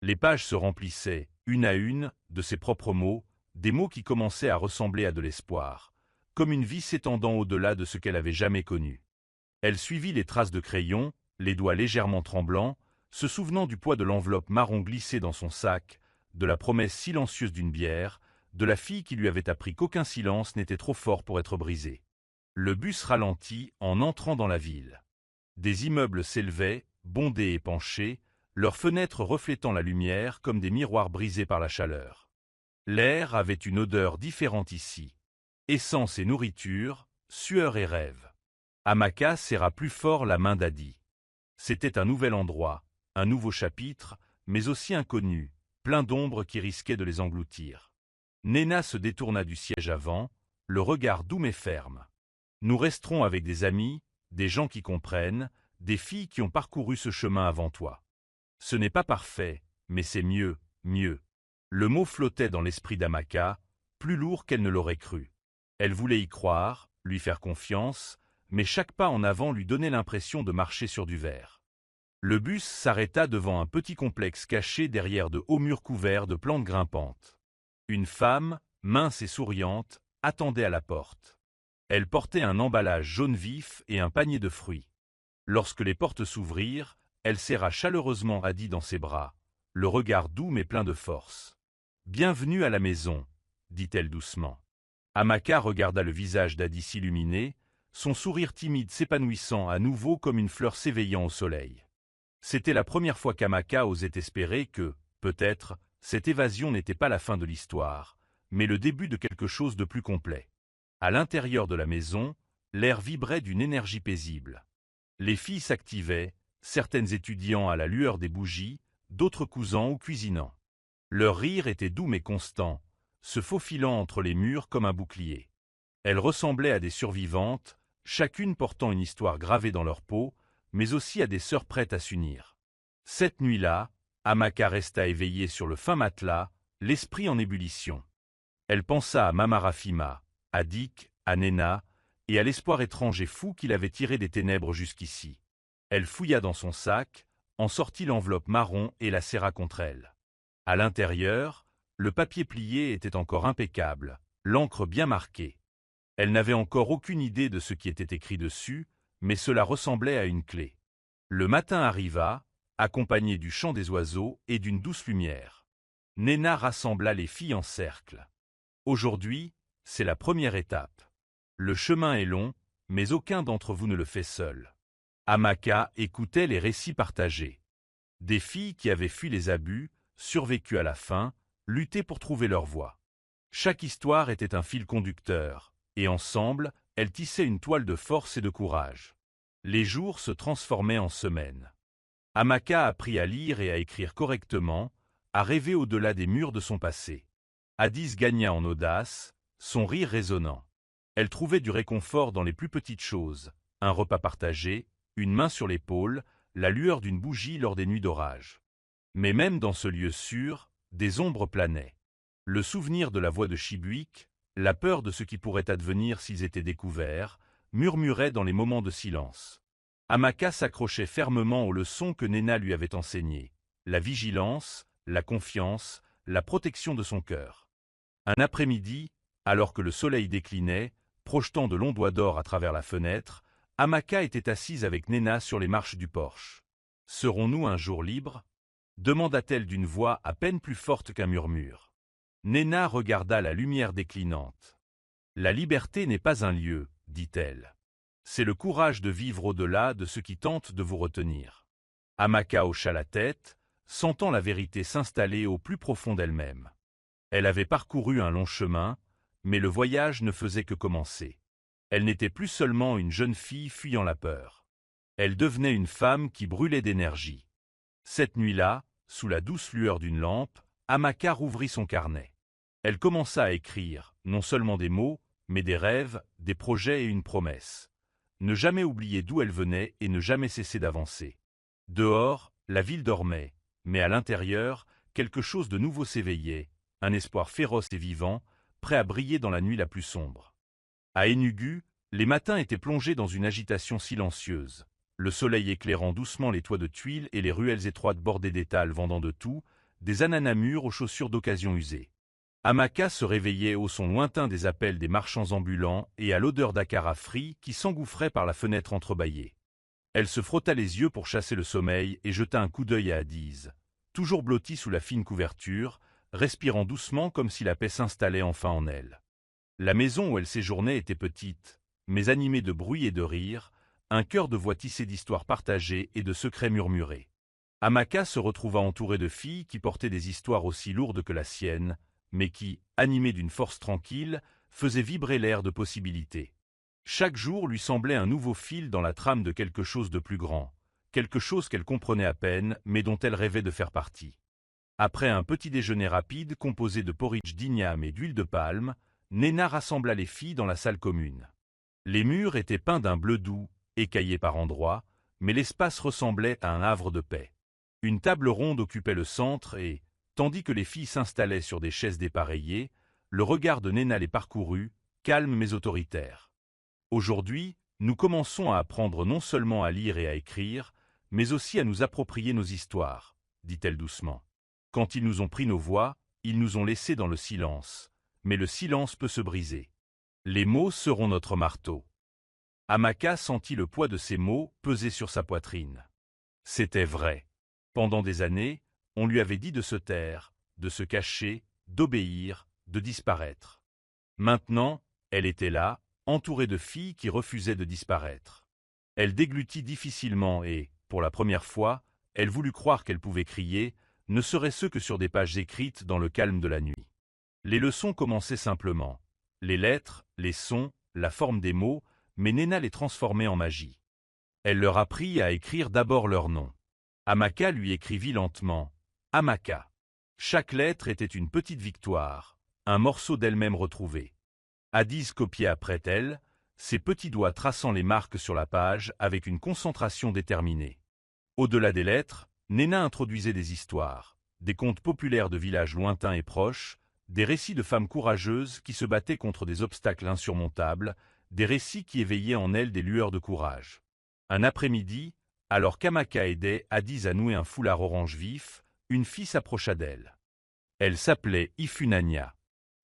Les pages se remplissaient, une à une, de ses propres mots, des mots qui commençaient à ressembler à de l'espoir, comme une vie s'étendant au-delà de ce qu'elle avait jamais connu. Elle suivit les traces de crayon, les doigts légèrement tremblants, se souvenant du poids de l'enveloppe marron glissée dans son sac, de la promesse silencieuse d'une bière, de la fille qui lui avait appris qu'aucun silence n'était trop fort pour être brisé. Le bus ralentit en entrant dans la ville. Des immeubles s'élevaient, bondés et penchés, leurs fenêtres reflétant la lumière comme des miroirs brisés par la chaleur. L'air avait une odeur différente ici. Essence et nourriture, sueur et rêve. Amaka serra plus fort la main d'Adi. C'était un nouvel endroit, un nouveau chapitre, mais aussi inconnu, plein d'ombres qui risquaient de les engloutir. Nena se détourna du siège avant, le regard doux mais ferme. Nous resterons avec des amis, des gens qui comprennent, des filles qui ont parcouru ce chemin avant toi. Ce n'est pas parfait, mais c'est mieux, mieux. Le mot flottait dans l'esprit d'Amaka, plus lourd qu'elle ne l'aurait cru. Elle voulait y croire, lui faire confiance, mais chaque pas en avant lui donnait l'impression de marcher sur du verre. Le bus s'arrêta devant un petit complexe caché derrière de hauts murs couverts de plantes grimpantes. Une femme, mince et souriante, attendait à la porte. Elle portait un emballage jaune vif et un panier de fruits. Lorsque les portes s'ouvrirent, elle serra chaleureusement Adi dans ses bras, le regard doux mais plein de force. « Bienvenue à la maison », dit-elle doucement. Amaka regarda le visage d'Adi s'illuminer, son sourire timide s'épanouissant à nouveau comme une fleur s'éveillant au soleil. C'était la première fois qu'Amaka osait espérer que, peut-être, cette évasion n'était pas la fin de l'histoire, mais le début de quelque chose de plus complet. À l'intérieur de la maison, l'air vibrait d'une énergie paisible. Les filles s'activaient, certaines étudiant à la lueur des bougies, d'autres cousant ou cuisinant. Leur rire était doux mais constant, se faufilant entre les murs comme un bouclier. Elles ressemblaient à des survivantes, chacune portant une histoire gravée dans leur peau, mais aussi à des sœurs prêtes à s'unir. Cette nuit-là, Amaka resta éveillée sur le fin matelas, l'esprit en ébullition. Elle pensa à Mama Rafima, à Dick, à Nena, et à l'espoir étrange et fou qu'il avait tiré des ténèbres jusqu'ici. Elle fouilla dans son sac, en sortit l'enveloppe marron et la serra contre elle. À l'intérieur, le papier plié était encore impeccable, l'encre bien marquée. Elle n'avait encore aucune idée de ce qui était écrit dessus, mais cela ressemblait à une clé. Le matin arriva, accompagné du chant des oiseaux et d'une douce lumière. Nena rassembla les filles en cercle. Aujourd'hui, c'est la première étape. Le chemin est long, mais aucun d'entre vous ne le fait seul. Amaka écoutait les récits partagés. Des filles qui avaient fui les abus, survécu à la faim, luttaient pour trouver leur voie. Chaque histoire était un fil conducteur, et ensemble, elles tissaient une toile de force et de courage. Les jours se transformaient en semaines. Amaka apprit à lire et à écrire correctement, à rêver au-delà des murs de son passé. Addis gagna en audace, son rire résonnant. Elle trouvait du réconfort dans les plus petites choses, un repas partagé, une main sur l'épaule, la lueur d'une bougie lors des nuits d'orage. Mais même dans ce lieu sûr, des ombres planaient. Le souvenir de la voix de Chibuik, la peur de ce qui pourrait advenir s'ils étaient découverts, murmurait dans les moments de silence. Amaka s'accrochait fermement aux leçons que Nena lui avait enseignées, la vigilance, la confiance, la protection de son cœur. Un après-midi, alors que le soleil déclinait, projetant de longs doigts d'or à travers la fenêtre, Amaka était assise avec Nena sur les marches du porche. « Serons-nous un jour libres » demanda-t-elle d'une voix à peine plus forte qu'un murmure. Nena regarda la lumière déclinante. « La liberté n'est pas un lieu, dit-elle. C'est le courage de vivre au-delà de ce qui tente de vous retenir. » Amaka hocha la tête, sentant la vérité s'installer au plus profond d'elle-même. Elle avait parcouru un long chemin, mais le voyage ne faisait que commencer. Elle n'était plus seulement une jeune fille fuyant la peur. Elle devenait une femme qui brûlait d'énergie. Cette nuit-là, sous la douce lueur d'une lampe, Amaka rouvrit son carnet. Elle commença à écrire, non seulement des mots, mais des rêves, des projets et une promesse. Ne jamais oublier d'où elle venait et ne jamais cesser d'avancer. Dehors, la ville dormait, mais à l'intérieur, quelque chose de nouveau s'éveillait, un espoir féroce et vivant, prêt à briller dans la nuit la plus sombre. À Enugu, les matins étaient plongés dans une agitation silencieuse. Le soleil éclairant doucement les toits de tuiles et les ruelles étroites bordées d'étals vendant de tout, des ananas mûrs aux chaussures d'occasion usées. Amaka se réveillait au son lointain des appels des marchands ambulants et à l'odeur d'akara frit qui s'engouffrait par la fenêtre entrebâillée. Elle se frotta les yeux pour chasser le sommeil et jeta un coup d'œil à Adiz, toujours blottie sous la fine couverture, respirant doucement comme si la paix s'installait enfin en elle. La maison où elle séjournait était petite, mais animée de bruit et de rire, un chœur de voix tissé d'histoires partagées et de secrets murmurés. Amaka se retrouva entourée de filles qui portaient des histoires aussi lourdes que la sienne, mais qui, animées d'une force tranquille, faisaient vibrer l'air de possibilités. Chaque jour lui semblait un nouveau fil dans la trame de quelque chose de plus grand, quelque chose qu'elle comprenait à peine, mais dont elle rêvait de faire partie. Après un petit déjeuner rapide composé de porridge d'igname et d'huile de palme, Néna rassembla les filles dans la salle commune. Les murs étaient peints d'un bleu doux, écaillés par endroits, mais l'espace ressemblait à un havre de paix. Une table ronde occupait le centre et, tandis que les filles s'installaient sur des chaises dépareillées, le regard de Néna les parcourut, calme mais autoritaire. Aujourd'hui, nous commençons à apprendre non seulement à lire et à écrire, mais aussi à nous approprier nos histoires, dit-elle doucement. Quand ils nous ont pris nos voix, ils nous ont laissés dans le silence, mais le silence peut se briser. Les mots seront notre marteau. Amaka sentit le poids de ces mots peser sur sa poitrine. C'était vrai. Pendant des années, on lui avait dit de se taire, de se cacher, d'obéir, de disparaître. Maintenant, elle était là, entourée de filles qui refusaient de disparaître. Elle déglutit difficilement et, pour la première fois, elle voulut croire qu'elle pouvait crier, ne serait-ce que sur des pages écrites dans le calme de la nuit. Les leçons commençaient simplement. Les lettres, les sons, la forme des mots, mais Néna les transformait en magie. Elle leur apprit à écrire d'abord leur nom. Amaka lui écrivit lentement « Amaka ». Chaque lettre était une petite victoire, un morceau d'elle-même retrouvé. Adiz copiait après elle, ses petits doigts traçant les marques sur la page avec une concentration déterminée. Au-delà des lettres, Néna introduisait des histoires, des contes populaires de villages lointains et proches, des récits de femmes courageuses qui se battaient contre des obstacles insurmontables, des récits qui éveillaient en elle des lueurs de courage. Un après-midi, alors qu'Amaka aidait Adiz à nouer un foulard orange vif, une fille s'approcha d'elle. Elle s'appelait Ifunanya.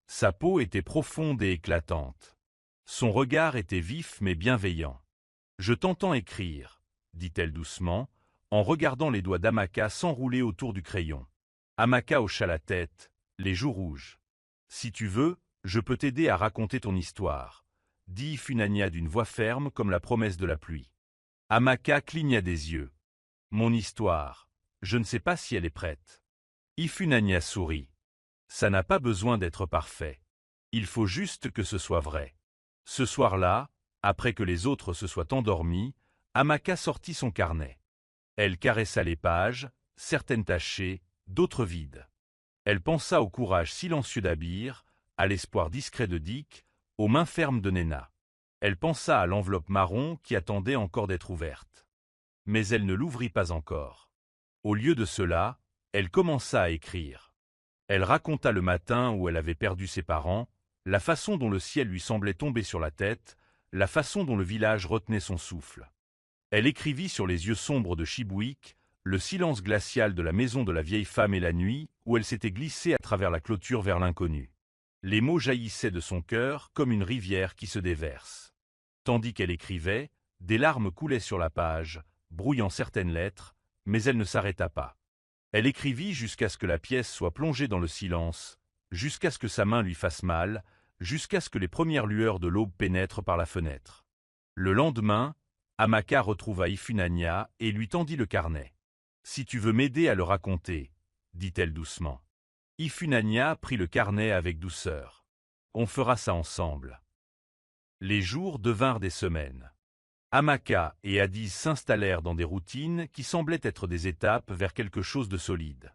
Sa peau était profonde et éclatante. Son regard était vif mais bienveillant. « Je t'entends écrire », dit-elle doucement, en regardant les doigts d'Amaka s'enrouler autour du crayon. Amaka hocha la tête, les joues rouges. « Si tu veux, je peux t'aider à raconter ton histoire », dit Ifunanya d'une voix ferme comme la promesse de la pluie. Amaka cligna des yeux. « Mon histoire, je ne sais pas si elle est prête. » Ifunanya sourit. « Ça n'a pas besoin d'être parfait. Il faut juste que ce soit vrai. » Ce soir-là, après que les autres se soient endormis, Amaka sortit son carnet. Elle caressa les pages, certaines tachées, d'autres vides. Elle pensa au courage silencieux d'Abir, à l'espoir discret de Dick, aux mains fermes de Néna. Elle pensa à l'enveloppe marron qui attendait encore d'être ouverte. Mais elle ne l'ouvrit pas encore. Au lieu de cela, elle commença à écrire. Elle raconta le matin où elle avait perdu ses parents, la façon dont le ciel lui semblait tomber sur la tête, la façon dont le village retenait son souffle. Elle écrivit sur les yeux sombres de Chibouik, le silence glacial de la maison de la vieille femme et la nuit où elle s'était glissée à travers la clôture vers l'inconnu. Les mots jaillissaient de son cœur comme une rivière qui se déverse. Tandis qu'elle écrivait, des larmes coulaient sur la page, brouillant certaines lettres, mais elle ne s'arrêta pas. Elle écrivit jusqu'à ce que la pièce soit plongée dans le silence, jusqu'à ce que sa main lui fasse mal, jusqu'à ce que les premières lueurs de l'aube pénètrent par la fenêtre. Le lendemain, Amaka retrouva Ifunanya et lui tendit le carnet. « Si tu veux m'aider à le raconter, » dit-elle doucement. Ifunanya prit le carnet avec douceur. « On fera ça ensemble. » Les jours devinrent des semaines. Amaka et Adiz s'installèrent dans des routines qui semblaient être des étapes vers quelque chose de solide.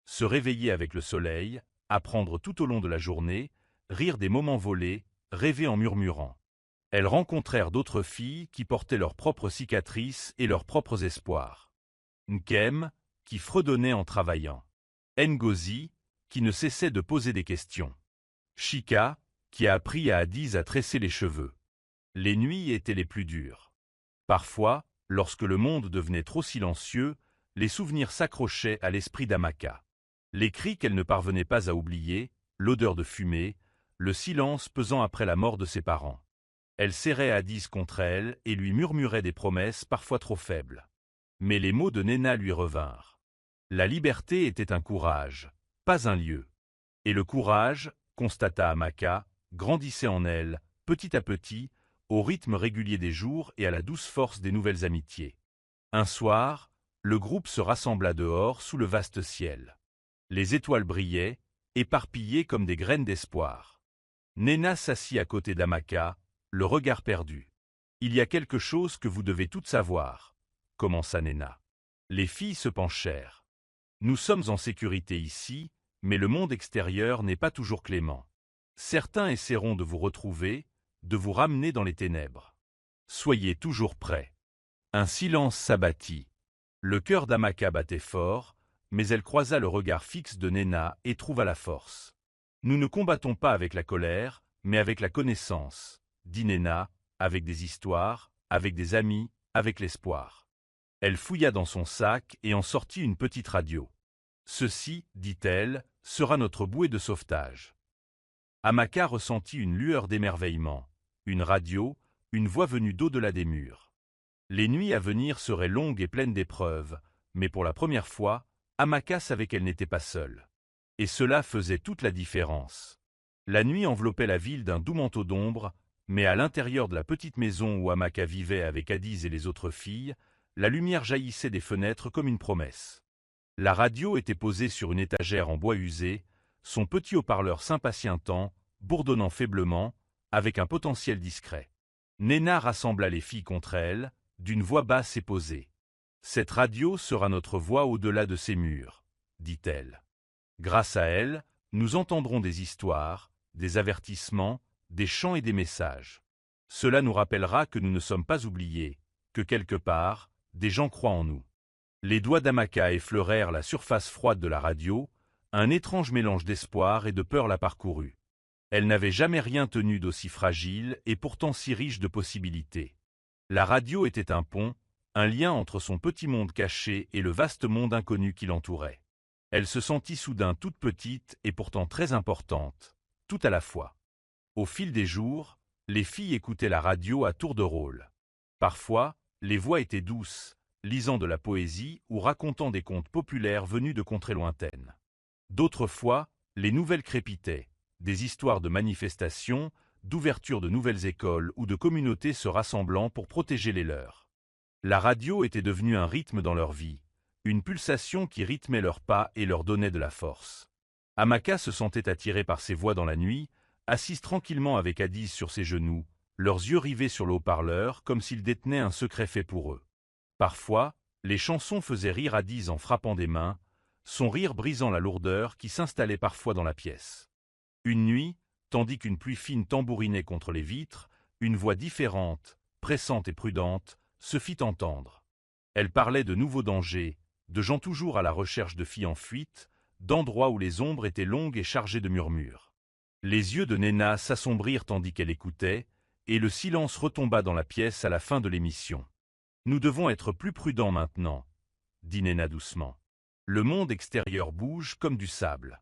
Se réveiller avec le soleil, apprendre tout au long de la journée, rire des moments volés, rêver en murmurant. Elles rencontrèrent d'autres filles qui portaient leurs propres cicatrices et leurs propres espoirs. Nkem, qui fredonnait en travaillant. Ngozi, qui ne cessait de poser des questions. Chika, qui a appris à Adiz à tresser les cheveux. Les nuits étaient les plus dures. Parfois, lorsque le monde devenait trop silencieux, les souvenirs s'accrochaient à l'esprit d'Amaka. Les cris qu'elle ne parvenait pas à oublier, l'odeur de fumée, le silence pesant après la mort de ses parents. Elle serrait Addis contre elle et lui murmurait des promesses parfois trop faibles. Mais les mots de Nena lui revinrent. La liberté était un courage, pas un lieu. Et le courage, constata Amaka, grandissait en elle, petit à petit, au rythme régulier des jours et à la douce force des nouvelles amitiés. Un soir, le groupe se rassembla dehors sous le vaste ciel. Les étoiles brillaient, éparpillées comme des graines d'espoir. Nena s'assit à côté d'Amaka, le regard perdu. « Il y a quelque chose que vous devez toutes savoir, » commença Nena. Les filles se penchèrent. « Nous sommes en sécurité ici, mais le monde extérieur n'est pas toujours clément. Certains essaieront de vous retrouver, de vous ramener dans les ténèbres. Soyez toujours prêts. » Un silence s'abattit. Le cœur d'Amaka battait fort, mais elle croisa le regard fixe de Nena et trouva la force. « Nous ne combattons pas avec la colère, mais avec la connaissance, » dit Nena, avec des histoires, avec des amis, avec l'espoir. Elle fouilla dans son sac et en sortit une petite radio. « Ceci, dit-elle, sera notre bouée de sauvetage. » Amaka ressentit une lueur d'émerveillement. Une radio, une voix venue d'au-delà des murs. Les nuits à venir seraient longues et pleines d'épreuves, mais pour la première fois, Amaka savait qu'elle n'était pas seule. Et cela faisait toute la différence. La nuit enveloppait la ville d'un doux manteau d'ombre, mais à l'intérieur de la petite maison où Amaka vivait avec Addis et les autres filles, la lumière jaillissait des fenêtres comme une promesse. La radio était posée sur une étagère en bois usé, son petit haut-parleur s'impatientant, bourdonnant faiblement, avec un potentiel discret. Nena rassembla les filles contre elle, d'une voix basse et posée. « Cette radio sera notre voix au-delà de ces murs, » dit-elle. « Grâce à elle, nous entendrons des histoires, des avertissements, des chants et des messages. Cela nous rappellera que nous ne sommes pas oubliés, que quelque part, des gens croient en nous. » Les doigts d'Amaka effleurèrent la surface froide de la radio, un étrange mélange d'espoir et de peur la parcourut. Elle n'avait jamais rien tenu d'aussi fragile et pourtant si riche de possibilités. La radio était un pont, un lien entre son petit monde caché et le vaste monde inconnu qui l'entourait. Elle se sentit soudain toute petite et pourtant très importante, tout à la fois. Au fil des jours, les filles écoutaient la radio à tour de rôle. Parfois, les voix étaient douces, lisant de la poésie ou racontant des contes populaires venus de contrées lointaines. D'autres fois, les nouvelles crépitaient, des histoires de manifestations, d'ouverture de nouvelles écoles ou de communautés se rassemblant pour protéger les leurs. La radio était devenue un rythme dans leur vie, une pulsation qui rythmait leurs pas et leur donnait de la force. Amaka se sentait attirée par ces voix dans la nuit, assise tranquillement avec Addis sur ses genoux, leurs yeux rivés sur le haut-parleur comme s'ils détenaient un secret fait pour eux. Parfois, les chansons faisaient rire Addis en frappant des mains, son rire brisant la lourdeur qui s'installait parfois dans la pièce. Une nuit, tandis qu'une pluie fine tambourinait contre les vitres, une voix différente, pressante et prudente, se fit entendre. Elle parlait de nouveaux dangers, de gens toujours à la recherche de filles en fuite, d'endroits où les ombres étaient longues et chargées de murmures. Les yeux de Nena s'assombrirent tandis qu'elle écoutait, et le silence retomba dans la pièce à la fin de l'émission. « Nous devons être plus prudents maintenant, » dit Nena doucement. « Le monde extérieur bouge comme du sable.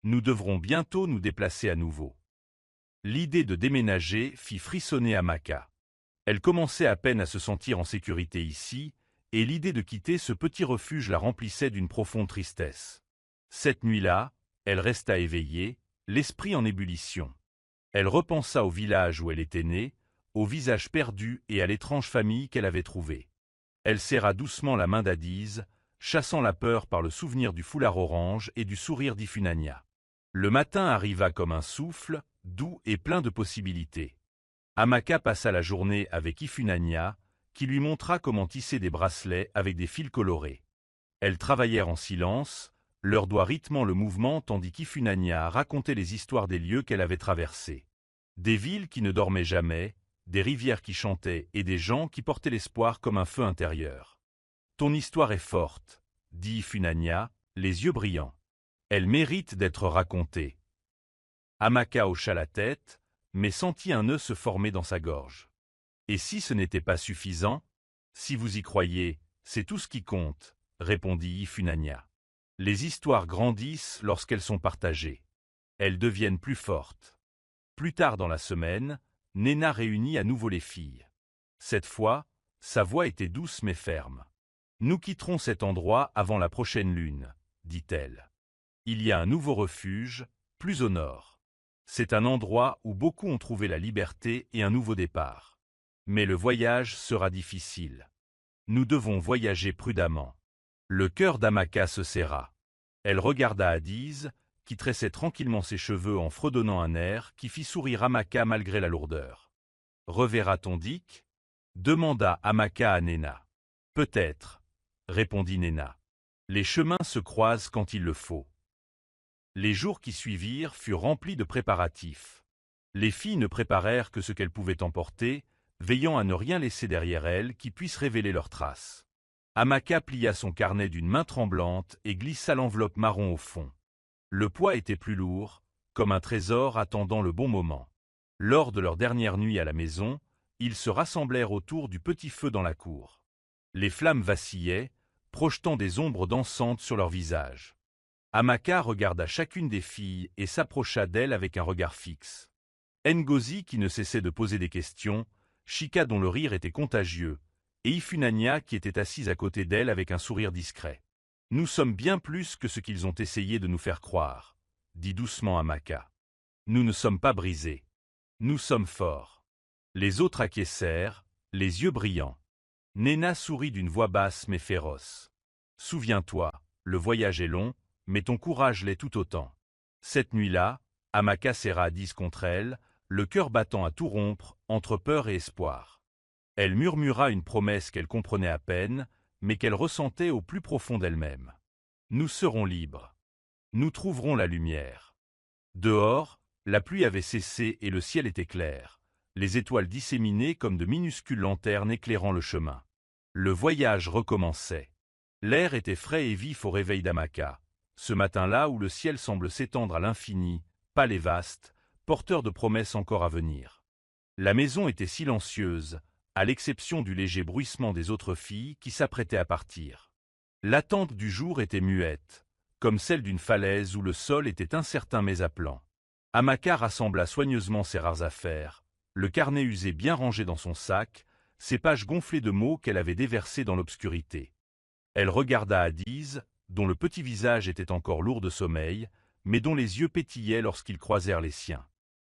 Nous devrons bientôt nous déplacer à nouveau. » L'idée de déménager fit frissonner Amaka. Elle commençait à peine à se sentir en sécurité ici, et l'idée de quitter ce petit refuge la remplissait d'une profonde tristesse. Cette nuit-là, elle resta éveillée, l'esprit en ébullition. Elle repensa au village où elle était née, au visage perdu et à l'étrange famille qu'elle avait trouvée. Elle serra doucement la main d'Addis, chassant la peur par le souvenir du foulard orange et du sourire d'Ifunanya. Le matin arriva comme un souffle, doux et plein de possibilités. Amaka passa la journée avec Ifunanya, qui lui montra comment tisser des bracelets avec des fils colorés. Elles travaillèrent en silence, leurs doigts rythmant le mouvement tandis qu'Ifunanya racontait les histoires des lieux qu'elle avait traversés. Des villes qui ne dormaient jamais, des rivières qui chantaient et des gens qui portaient l'espoir comme un feu intérieur. « Ton histoire est forte, » dit Ifunanya, les yeux brillants. « Elle mérite d'être racontée. » Amaka hocha la tête, mais sentit un nœud se former dans sa gorge. « Et si ce n'était pas suffisant? Si vous y croyez, c'est tout ce qui compte, » répondit Ifunanya. Les histoires grandissent lorsqu'elles sont partagées. Elles deviennent plus fortes. Plus tard dans la semaine, Néna réunit à nouveau les filles. Cette fois, sa voix était douce mais ferme. « Nous quitterons cet endroit avant la prochaine lune, » dit-elle. « Il y a un nouveau refuge, plus au nord. C'est un endroit où beaucoup ont trouvé la liberté et un nouveau départ. Mais le voyage sera difficile. Nous devons voyager prudemment. » Le cœur d'Amaka se serra. Elle regarda Adiz, qui tressait tranquillement ses cheveux en fredonnant un air qui fit sourire Amaka malgré la lourdeur. « Reverra-t-on Dick » demanda Amaka à Néna. « Peut-être, » répondit Néna. « Les chemins se croisent quand il le faut. » Les jours qui suivirent furent remplis de préparatifs. Les filles ne préparèrent que ce qu'elles pouvaient emporter, veillant à ne rien laisser derrière elles qui puisse révéler leurs traces. Amaka plia son carnet d'une main tremblante et glissa l'enveloppe marron au fond. Le poids était plus lourd, comme un trésor attendant le bon moment. Lors de leur dernière nuit à la maison, ils se rassemblèrent autour du petit feu dans la cour. Les flammes vacillaient, projetant des ombres dansantes sur leurs visages. Amaka regarda chacune des filles et s'approcha d'elle avec un regard fixe. Ngozi qui ne cessait de poser des questions, Chika dont le rire était contagieux, et Ifunanya qui était assise à côté d'elle avec un sourire discret. « Nous sommes bien plus que ce qu'ils ont essayé de nous faire croire, » dit doucement Amaka. « Nous ne sommes pas brisés. Nous sommes forts. » Les autres acquiescèrent, les yeux brillants. Néna sourit d'une voix basse mais féroce. « Souviens-toi, le voyage est long, mais ton courage l'est tout autant. » Cette nuit-là, Amaka serra Adiz contre elle, le cœur battant à tout rompre, entre peur et espoir. Elle murmura une promesse qu'elle comprenait à peine, mais qu'elle ressentait au plus profond d'elle-même. « Nous serons libres. Nous trouverons la lumière. » Dehors, la pluie avait cessé et le ciel était clair, les étoiles disséminées comme de minuscules lanternes éclairant le chemin. Le voyage recommençait. L'air était frais et vif au réveil d'Amaka, ce matin-là où le ciel semble s'étendre à l'infini, pâle et vaste, porteur de promesses encore à venir. La maison était silencieuse, à l'exception du léger bruissement des autres filles qui s'apprêtaient à partir. L'attente du jour était muette, comme celle d'une falaise où le sol était incertain mais appelant. Amaka rassembla soigneusement ses rares affaires, le carnet usé bien rangé dans son sac, ses pages gonflées de mots qu'elle avait déversés dans l'obscurité. Elle regarda Adiz, dont le petit visage était encore lourd de sommeil, mais dont les yeux pétillaient lorsqu'ils croisèrent les siens.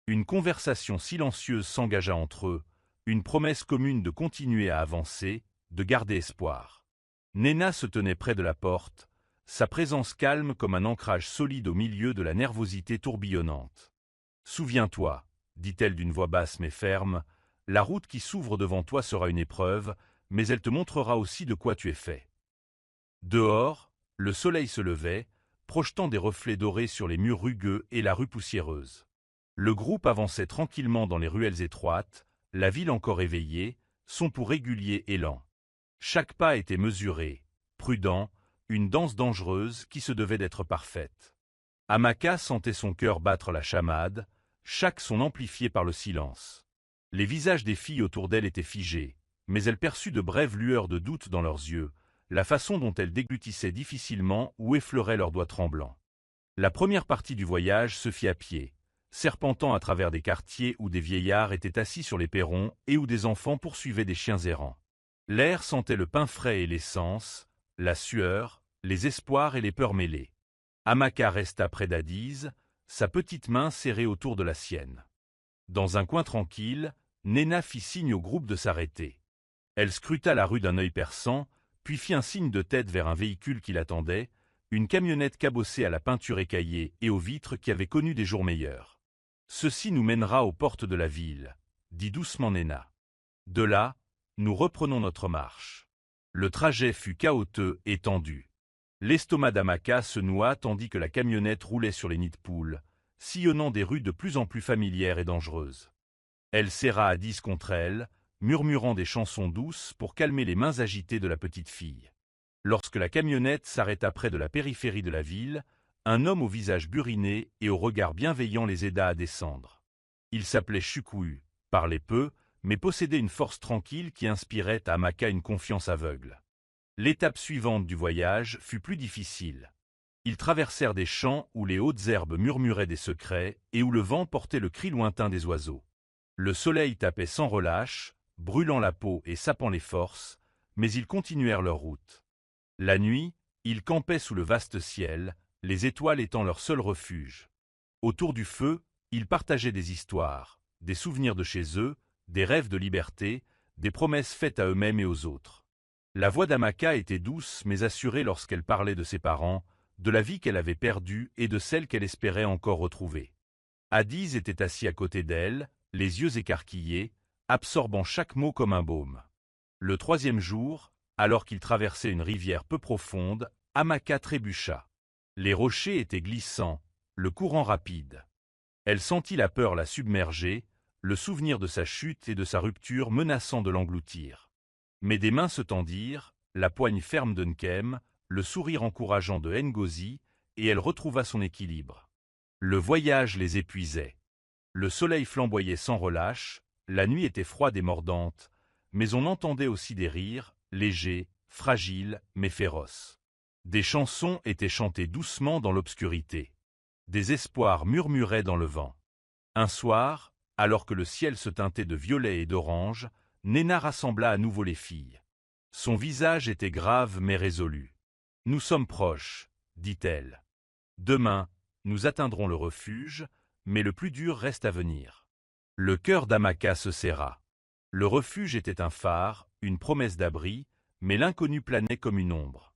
Une conversation silencieuse s'engagea entre eux, une promesse commune de continuer à avancer, de garder espoir. Néna se tenait près de la porte, sa présence calme comme un ancrage solide au milieu de la nervosité tourbillonnante. « Souviens-toi, » dit-elle d'une voix basse mais ferme, « la route qui s'ouvre devant toi sera une épreuve, mais elle te montrera aussi de quoi tu es fait. » Dehors, le soleil se levait, projetant des reflets dorés sur les murs rugueux et la rue poussiéreuse. Le groupe avançait tranquillement dans les ruelles étroites, la ville encore éveillée, son pouls régulier et lent. Chaque pas était mesuré, prudent, une danse dangereuse qui se devait d'être parfaite. Amaka sentait son cœur battre la chamade, chaque son amplifié par le silence. Les visages des filles autour d'elle étaient figés, mais elle perçut de brèves lueurs de doute dans leurs yeux, la façon dont elles déglutissaient difficilement ou effleuraient leurs doigts tremblants. La première partie du voyage se fit à pied, serpentant à travers des quartiers où des vieillards étaient assis sur les perrons et où des enfants poursuivaient des chiens errants. L'air sentait le pain frais et l'essence, la sueur, les espoirs et les peurs mêlées. Amaka resta près d'Adiz, sa petite main serrée autour de la sienne. Dans un coin tranquille, Néna fit signe au groupe de s'arrêter. Elle scruta la rue d'un œil perçant, puis fit un signe de tête vers un véhicule qui l'attendait, une camionnette cabossée à la peinture écaillée et aux vitres qui avait connu des jours meilleurs. « Ceci nous mènera aux portes de la ville, » dit doucement Néna. De là, nous reprenons notre marche. Le trajet fut chaotique et tendu. L'estomac d'Amaka se noua tandis que la camionnette roulait sur les nids de poules, sillonnant des rues de plus en plus familières et dangereuses. Elle serra Adiz contre elle, murmurant des chansons douces pour calmer les mains agitées de la petite fille. Lorsque la camionnette s'arrêta près de la périphérie de la ville, un homme au visage buriné et au regard bienveillant les aida à descendre. Il s'appelait Chukwu, parlait peu, mais possédait une force tranquille qui inspirait à Amaka une confiance aveugle. L'étape suivante du voyage fut plus difficile. Ils traversèrent des champs où les hautes herbes murmuraient des secrets et où le vent portait le cri lointain des oiseaux. Le soleil tapait sans relâche, brûlant la peau et sapant les forces, mais ils continuèrent leur route. La nuit, ils campaient sous le vaste ciel, les étoiles étant leur seul refuge. Autour du feu, ils partageaient des histoires, des souvenirs de chez eux, des rêves de liberté, des promesses faites à eux-mêmes et aux autres. La voix d'Amaka était douce mais assurée lorsqu'elle parlait de ses parents, de la vie qu'elle avait perdue et de celle qu'elle espérait encore retrouver. Addis était assis à côté d'elle, les yeux écarquillés, absorbant chaque mot comme un baume. Le troisième jour, alors qu'ils traversaient une rivière peu profonde, Amaka trébucha. Les rochers étaient glissants, le courant rapide. Elle sentit la peur la submerger, le souvenir de sa chute et de sa rupture menaçant de l'engloutir. Mais des mains se tendirent, la poigne ferme de Nkem, le sourire encourageant de Ngozi, et elle retrouva son équilibre. Le voyage les épuisait. Le soleil flamboyait sans relâche, la nuit était froide et mordante, mais on entendait aussi des rires, légers, fragiles, mais féroces. Des chansons étaient chantées doucement dans l'obscurité. Des espoirs murmuraient dans le vent. Un soir, alors que le ciel se teintait de violet et d'orange, Nena rassembla à nouveau les filles. Son visage était grave mais résolu. « Nous sommes proches, dit-elle. Demain, nous atteindrons le refuge, mais le plus dur reste à venir. » Le cœur d'Amaka se serra. Le refuge était un phare, une promesse d'abri, mais l'inconnu planait comme une ombre.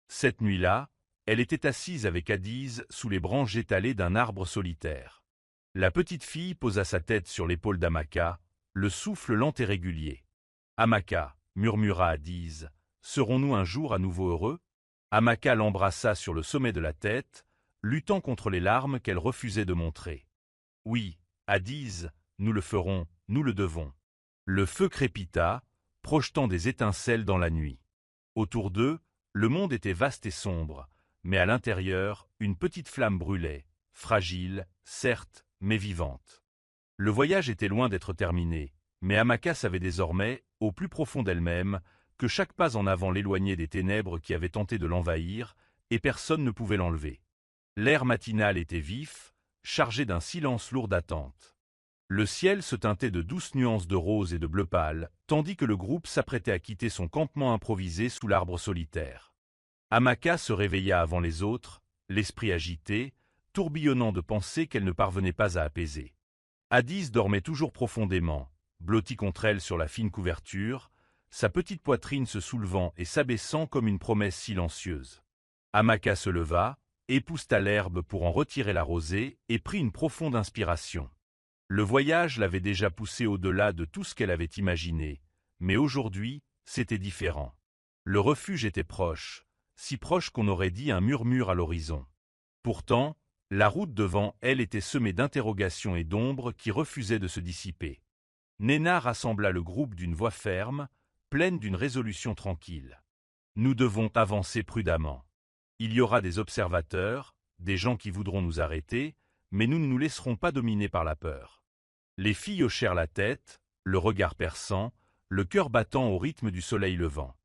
Cette nuit-là, elle était assise avec Addis sous les branches étalées d'un arbre solitaire. La petite fille posa sa tête sur l'épaule d'Amaka, le souffle lent et régulier. « Amaka, murmura Addis, serons-nous un jour à nouveau heureux ?» Amaka l'embrassa sur le sommet de la tête, luttant contre les larmes qu'elle refusait de montrer. « Oui, Addis, nous le ferons, nous le devons. » Le feu crépita, projetant des étincelles dans la nuit. Autour d'eux, le monde était vaste et sombre, mais à l'intérieur, une petite flamme brûlait, fragile, certes, mais vivante. Le voyage était loin d'être terminé, mais Amaka savait désormais, au plus profond d'elle-même, que chaque pas en avant l'éloignait des ténèbres qui avaient tenté de l'envahir, et personne ne pouvait l'enlever. L'air matinal était vif, chargé d'un silence lourd d'attente. Le ciel se teintait de douces nuances de rose et de bleu pâle, tandis que le groupe s'apprêtait à quitter son campement improvisé sous l'arbre solitaire. Amaka se réveilla avant les autres, l'esprit agité, tourbillonnant de pensées qu'elle ne parvenait pas à apaiser. Addis dormait toujours profondément, blotti contre elle sur la fine couverture, sa petite poitrine se soulevant et s'abaissant comme une promesse silencieuse. Amaka se leva, épousseta l'herbe pour en retirer la rosée et prit une profonde inspiration. Le voyage l'avait déjà poussée au-delà de tout ce qu'elle avait imaginé, mais aujourd'hui, c'était différent. Le refuge était proche, si proche qu'on aurait dit un murmure à l'horizon. Pourtant, la route devant elle était semée d'interrogations et d'ombres qui refusaient de se dissiper. Nena rassembla le groupe d'une voix ferme, pleine d'une résolution tranquille. Nous devons avancer prudemment. Il y aura des observateurs, des gens qui voudront nous arrêter, mais nous ne nous laisserons pas dominer par la peur. Les filles hochèrent la tête, le regard perçant, le cœur battant au rythme du soleil levant.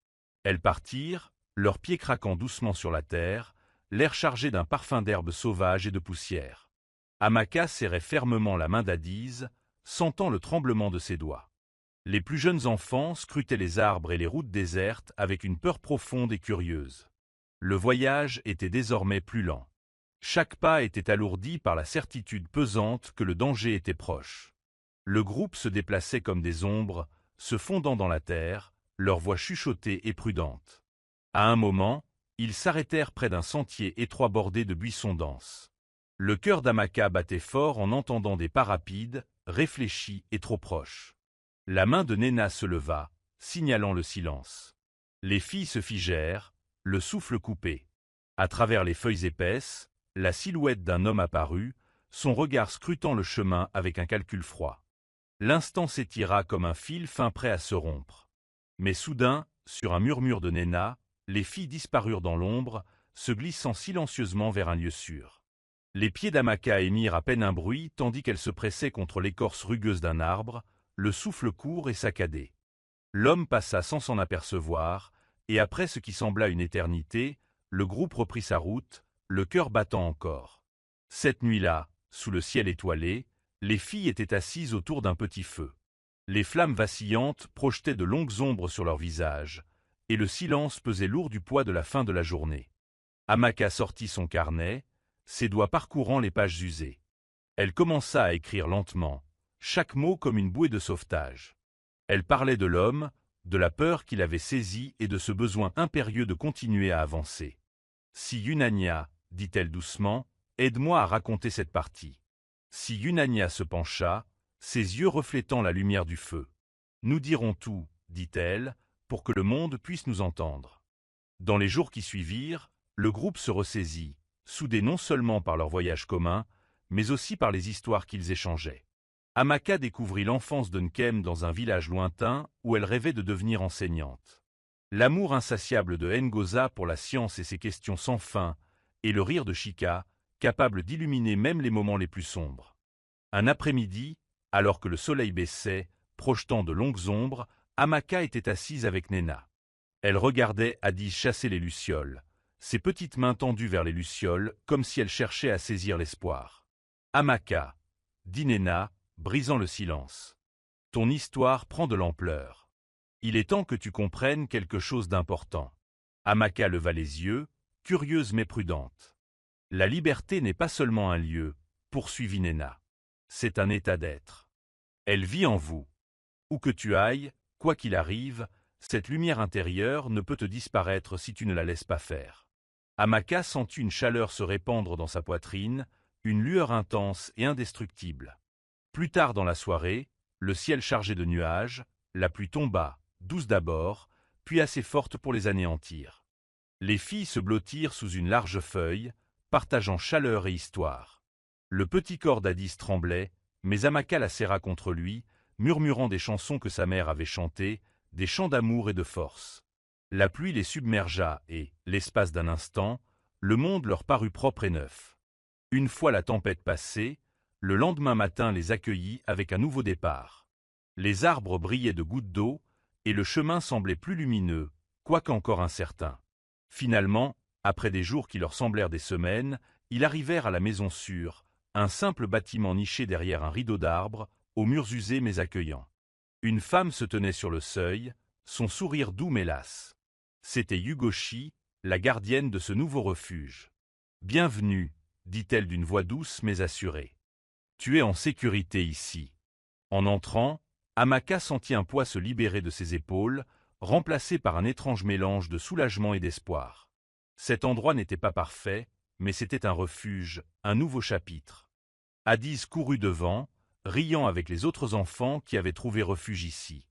Elles partirent, leurs pieds craquant doucement sur la terre, l'air chargé d'un parfum d'herbes sauvages et de poussière. Amaka serrait fermement la main d'Addis, sentant le tremblement de ses doigts. Les plus jeunes enfants scrutaient les arbres et les routes désertes avec une peur profonde et curieuse. Le voyage était désormais plus lent. Chaque pas était alourdi par la certitude pesante que le danger était proche. Le groupe se déplaçait comme des ombres, se fondant dans la terre, leur voix chuchotée et prudente. À un moment, ils s'arrêtèrent près d'un sentier étroit bordé de buissons denses. Le cœur d'Amaka battait fort en entendant des pas rapides, réfléchis et trop proches. La main de Nena se leva, signalant le silence. Les filles se figèrent, le souffle coupé. À travers les feuilles épaisses, la silhouette d'un homme apparut, son regard scrutant le chemin avec un calcul froid. L'instant s'étira comme un fil fin prêt à se rompre. Mais soudain, sur un murmure de Nena, les filles disparurent dans l'ombre, se glissant silencieusement vers un lieu sûr. Les pieds d'Amaka émirent à peine un bruit tandis qu'elle se pressait contre l'écorce rugueuse d'un arbre, le souffle court et saccadé. L'homme passa sans s'en apercevoir, et après ce qui sembla une éternité, le groupe reprit sa route, le cœur battant encore. Cette nuit-là, sous le ciel étoilé, les filles étaient assises autour d'un petit feu. Les flammes vacillantes projetaient de longues ombres sur leurs visages, et le silence pesait lourd du poids de la fin de la journée. Amaka sortit son carnet, ses doigts parcourant les pages usées. Elle commença à écrire lentement, chaque mot comme une bouée de sauvetage. Elle parlait de l'homme, de la peur qui l'avait saisi et de ce besoin impérieux de continuer à avancer. « Si Yunania, dit-elle doucement, aide-moi à raconter cette partie. » Si Yunania se pencha, ses yeux reflétant la lumière du feu. « Nous dirons tout, dit-elle, pour que le monde puisse nous entendre. » Dans les jours qui suivirent, le groupe se ressaisit, soudé non seulement par leur voyage commun, mais aussi par les histoires qu'ils échangeaient. Amaka découvrit l'enfance de Nkem dans un village lointain où elle rêvait de devenir enseignante. L'amour insatiable de Ngoza pour la science et ses questions sans fin, et le rire de Chika, capable d'illuminer même les moments les plus sombres. Un après-midi, alors que le soleil baissait, projetant de longues ombres, Amaka était assise avec Nena. Elle regardait Addis chasser les lucioles, ses petites mains tendues vers les lucioles, comme si elle cherchait à saisir l'espoir. « Amaka, dit Nena, brisant le silence. Ton histoire prend de l'ampleur. Il est temps que tu comprennes quelque chose d'important. » Amaka leva les yeux, curieuse mais prudente. « La liberté n'est pas seulement un lieu, poursuivit Nena. C'est un état d'être. Elle vit en vous. Où que tu ailles, quoi qu'il arrive, cette lumière intérieure ne peut te disparaître si tu ne la laisses pas faire. » Amaka sentit une chaleur se répandre dans sa poitrine, une lueur intense et indestructible. Plus tard dans la soirée, le ciel chargé de nuages, la pluie tomba, douce d'abord, puis assez forte pour les anéantir. Les filles se blottirent sous une large feuille, partageant chaleur et histoire. Le petit corps d'Addis tremblait, mais Amaka la serra contre lui, murmurant des chansons que sa mère avait chantées, des chants d'amour et de force. La pluie les submergea et, l'espace d'un instant, le monde leur parut propre et neuf. Une fois la tempête passée, le lendemain matin les accueillit avec un nouveau départ. Les arbres brillaient de gouttes d'eau, et le chemin semblait plus lumineux, quoique encore incertain. Finalement, après des jours qui leur semblèrent des semaines, ils arrivèrent à la maison sûre, un simple bâtiment niché derrière un rideau d'arbres, aux murs usés mais accueillants. Une femme se tenait sur le seuil, son sourire doux mais las. C'était Yugoshi, la gardienne de ce nouveau refuge. « Bienvenue, dit-elle d'une voix douce mais assurée. Tu es en sécurité ici. » En entrant, Amaka sentit un poids se libérer de ses épaules, remplacé par un étrange mélange de soulagement et d'espoir. Cet endroit n'était pas parfait, mais c'était un refuge, un nouveau chapitre. Addis courut devant, riant avec les autres enfants qui avaient trouvé refuge ici.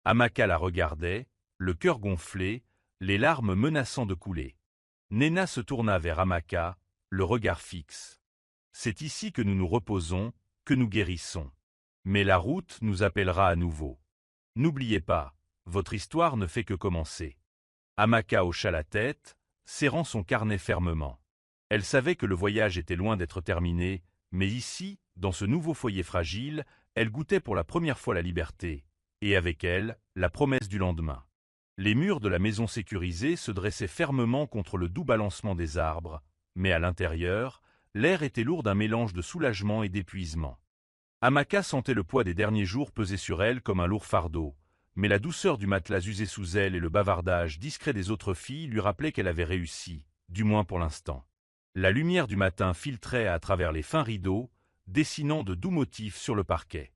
Amaka la regardait, le cœur gonflé, les larmes menaçant de couler. Nena se tourna vers Amaka, le regard fixe. « C'est ici que nous nous reposons, que nous guérissons. Mais la route nous appellera à nouveau. N'oubliez pas, votre histoire ne fait que commencer. » Amaka hocha la tête, serrant son carnet fermement. Elle savait que le voyage était loin d'être terminé, mais ici, dans ce nouveau foyer fragile, elle goûtait pour la première fois la liberté, et avec elle, la promesse du lendemain. Les murs de la maison sécurisée se dressaient fermement contre le doux balancement des arbres, mais à l'intérieur, l'air était lourd d'un mélange de soulagement et d'épuisement. Amaka sentait le poids des derniers jours peser sur elle comme un lourd fardeau, mais la douceur du matelas usé sous elle et le bavardage discret des autres filles lui rappelaient qu'elle avait réussi, du moins pour l'instant. La lumière du matin filtrait à travers les fins rideaux, dessinant de doux motifs sur le parquet.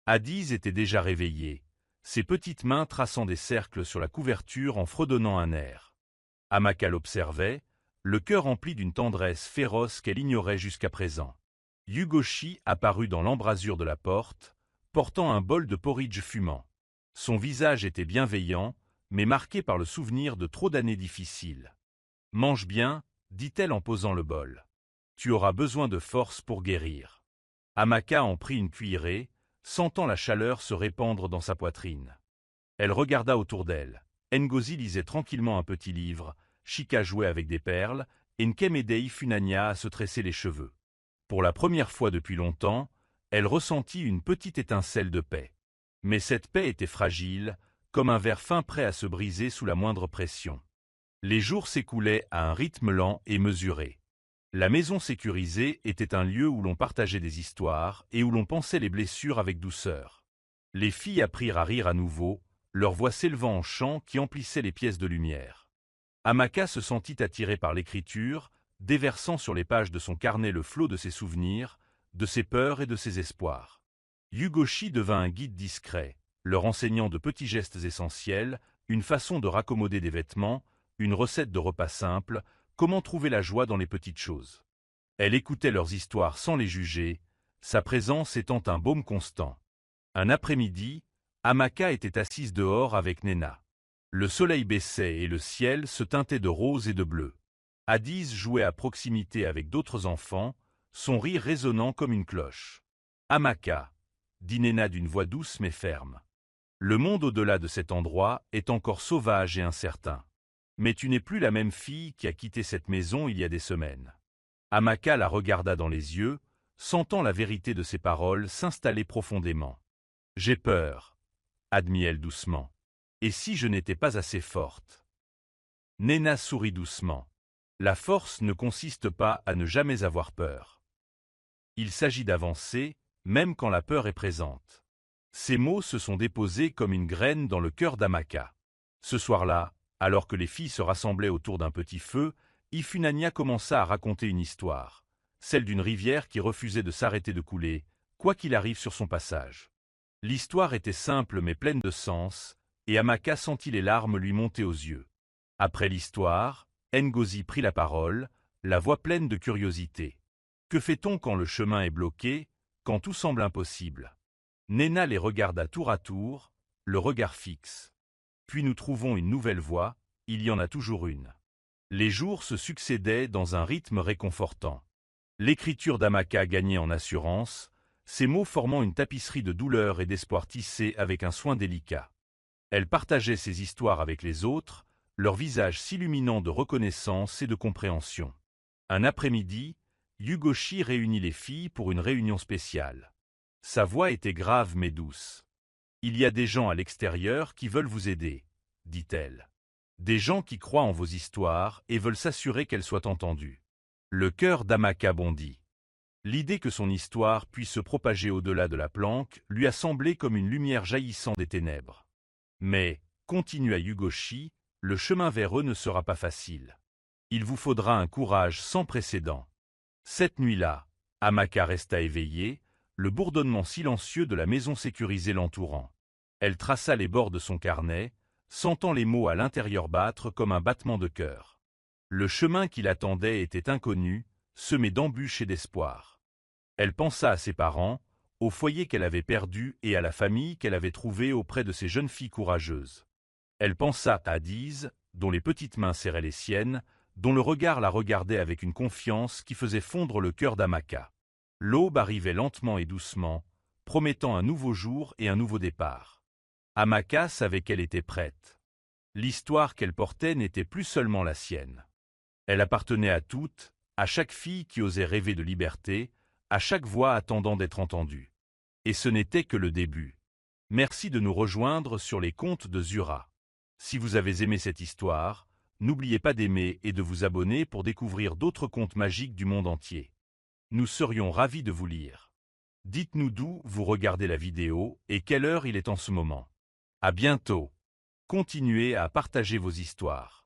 Addis était déjà réveillée, ses petites mains traçant des cercles sur la couverture en fredonnant un air. Amaka l'observait, le cœur empli d'une tendresse féroce qu'elle ignorait jusqu'à présent. Yugoshi apparut dans l'embrasure de la porte, portant un bol de porridge fumant. Son visage était bienveillant, mais marqué par le souvenir de trop d'années difficiles. « Mange bien, » dit-elle en posant le bol. « Tu auras besoin de force pour guérir. » Amaka en prit une cuillerée, sentant la chaleur se répandre dans sa poitrine. Elle regarda autour d'elle. Ngozi lisait tranquillement un petit livre, Chika jouait avec des perles, et Nkemedei Funanya à se tresser les cheveux. Pour la première fois depuis longtemps, elle ressentit une petite étincelle de paix. Mais cette paix était fragile, comme un verre fin prêt à se briser sous la moindre pression. Les jours s'écoulaient à un rythme lent et mesuré. La maison sécurisée était un lieu où l'on partageait des histoires et où l'on pansait les blessures avec douceur. Les filles apprirent à rire à nouveau, leur voix s'élevant en chant qui emplissait les pièces de lumière. Amaka se sentit attirée par l'écriture, déversant sur les pages de son carnet le flot de ses souvenirs, de ses peurs et de ses espoirs. Yugoshi devint un guide discret, leur enseignant de petits gestes essentiels, une façon de raccommoder des vêtements, une recette de repas simple, comment trouver la joie dans les petites choses. Elle écoutait leurs histoires sans les juger, sa présence étant un baume constant. Un après-midi, Amaka était assise dehors avec Nena. Le soleil baissait et le ciel se teintait de rose et de bleu. Adiz jouait à proximité avec d'autres enfants, son rire résonnant comme une cloche. « Amaka » dit Nena d'une voix douce mais ferme. « Le monde au-delà de cet endroit est encore sauvage et incertain. Mais tu n'es plus la même fille qui a quitté cette maison il y a des semaines. » Amaka la regarda dans les yeux, sentant la vérité de ses paroles s'installer profondément. « J'ai peur, » admit-elle doucement. « Et si je n'étais pas assez forte ?» Nena sourit doucement. La force ne consiste pas à ne jamais avoir peur. Il s'agit d'avancer, même quand la peur est présente. Ces mots se sont déposés comme une graine dans le cœur d'Amaka. Ce soir-là, alors que les filles se rassemblaient autour d'un petit feu, Ifunanya commença à raconter une histoire, celle d'une rivière qui refusait de s'arrêter de couler, quoi qu'il arrive sur son passage. L'histoire était simple mais pleine de sens, et Amaka sentit les larmes lui monter aux yeux. Après l'histoire, Ngozi prit la parole, la voix pleine de curiosité. Que fait-on quand le chemin est bloqué, quand tout semble impossible? Nena les regarda tour à tour, le regard fixe. Puis nous trouvons une nouvelle voie, il y en a toujours une. Les jours se succédaient dans un rythme réconfortant. L'écriture d'Amaka gagnait en assurance, ses mots formant une tapisserie de douleur et d'espoir tissée avec un soin délicat. Elle partageait ses histoires avec les autres, leur visage s'illuminant de reconnaissance et de compréhension. Un après-midi, Yugoshi réunit les filles pour une réunion spéciale. Sa voix était grave mais douce. « Il y a des gens à l'extérieur qui veulent vous aider, » dit-elle. « Des gens qui croient en vos histoires et veulent s'assurer qu'elles soient entendues. » Le cœur d'Amaka bondit. L'idée que son histoire puisse se propager au-delà de la planque lui a semblé comme une lumière jaillissant des ténèbres. Mais, continua Yugoshi, le chemin vers eux ne sera pas facile. Il vous faudra un courage sans précédent. Cette nuit-là, Amaka resta éveillée, le bourdonnement silencieux de la maison sécurisée l'entourant. Elle traça les bords de son carnet, sentant les mots à l'intérieur battre comme un battement de cœur. Le chemin qui l'attendait était inconnu, semé d'embûches et d'espoir. Elle pensa à ses parents, au foyer qu'elle avait perdu et à la famille qu'elle avait trouvée auprès de ces jeunes filles courageuses. Elle pensa à Adiz, dont les petites mains serraient les siennes, dont le regard la regardait avec une confiance qui faisait fondre le cœur d'Amaka. L'aube arrivait lentement et doucement, promettant un nouveau jour et un nouveau départ. Amaka savait qu'elle était prête. L'histoire qu'elle portait n'était plus seulement la sienne. Elle appartenait à toutes, à chaque fille qui osait rêver de liberté, à chaque voix attendant d'être entendue. Et ce n'était que le début. Merci de nous rejoindre sur les contes de Zura. Si vous avez aimé cette histoire, n'oubliez pas d'aimer et de vous abonner pour découvrir d'autres contes magiques du monde entier. Nous serions ravis de vous lire. Dites-nous d'où vous regardez la vidéo et quelle heure il est en ce moment. À bientôt. Continuez à partager vos histoires.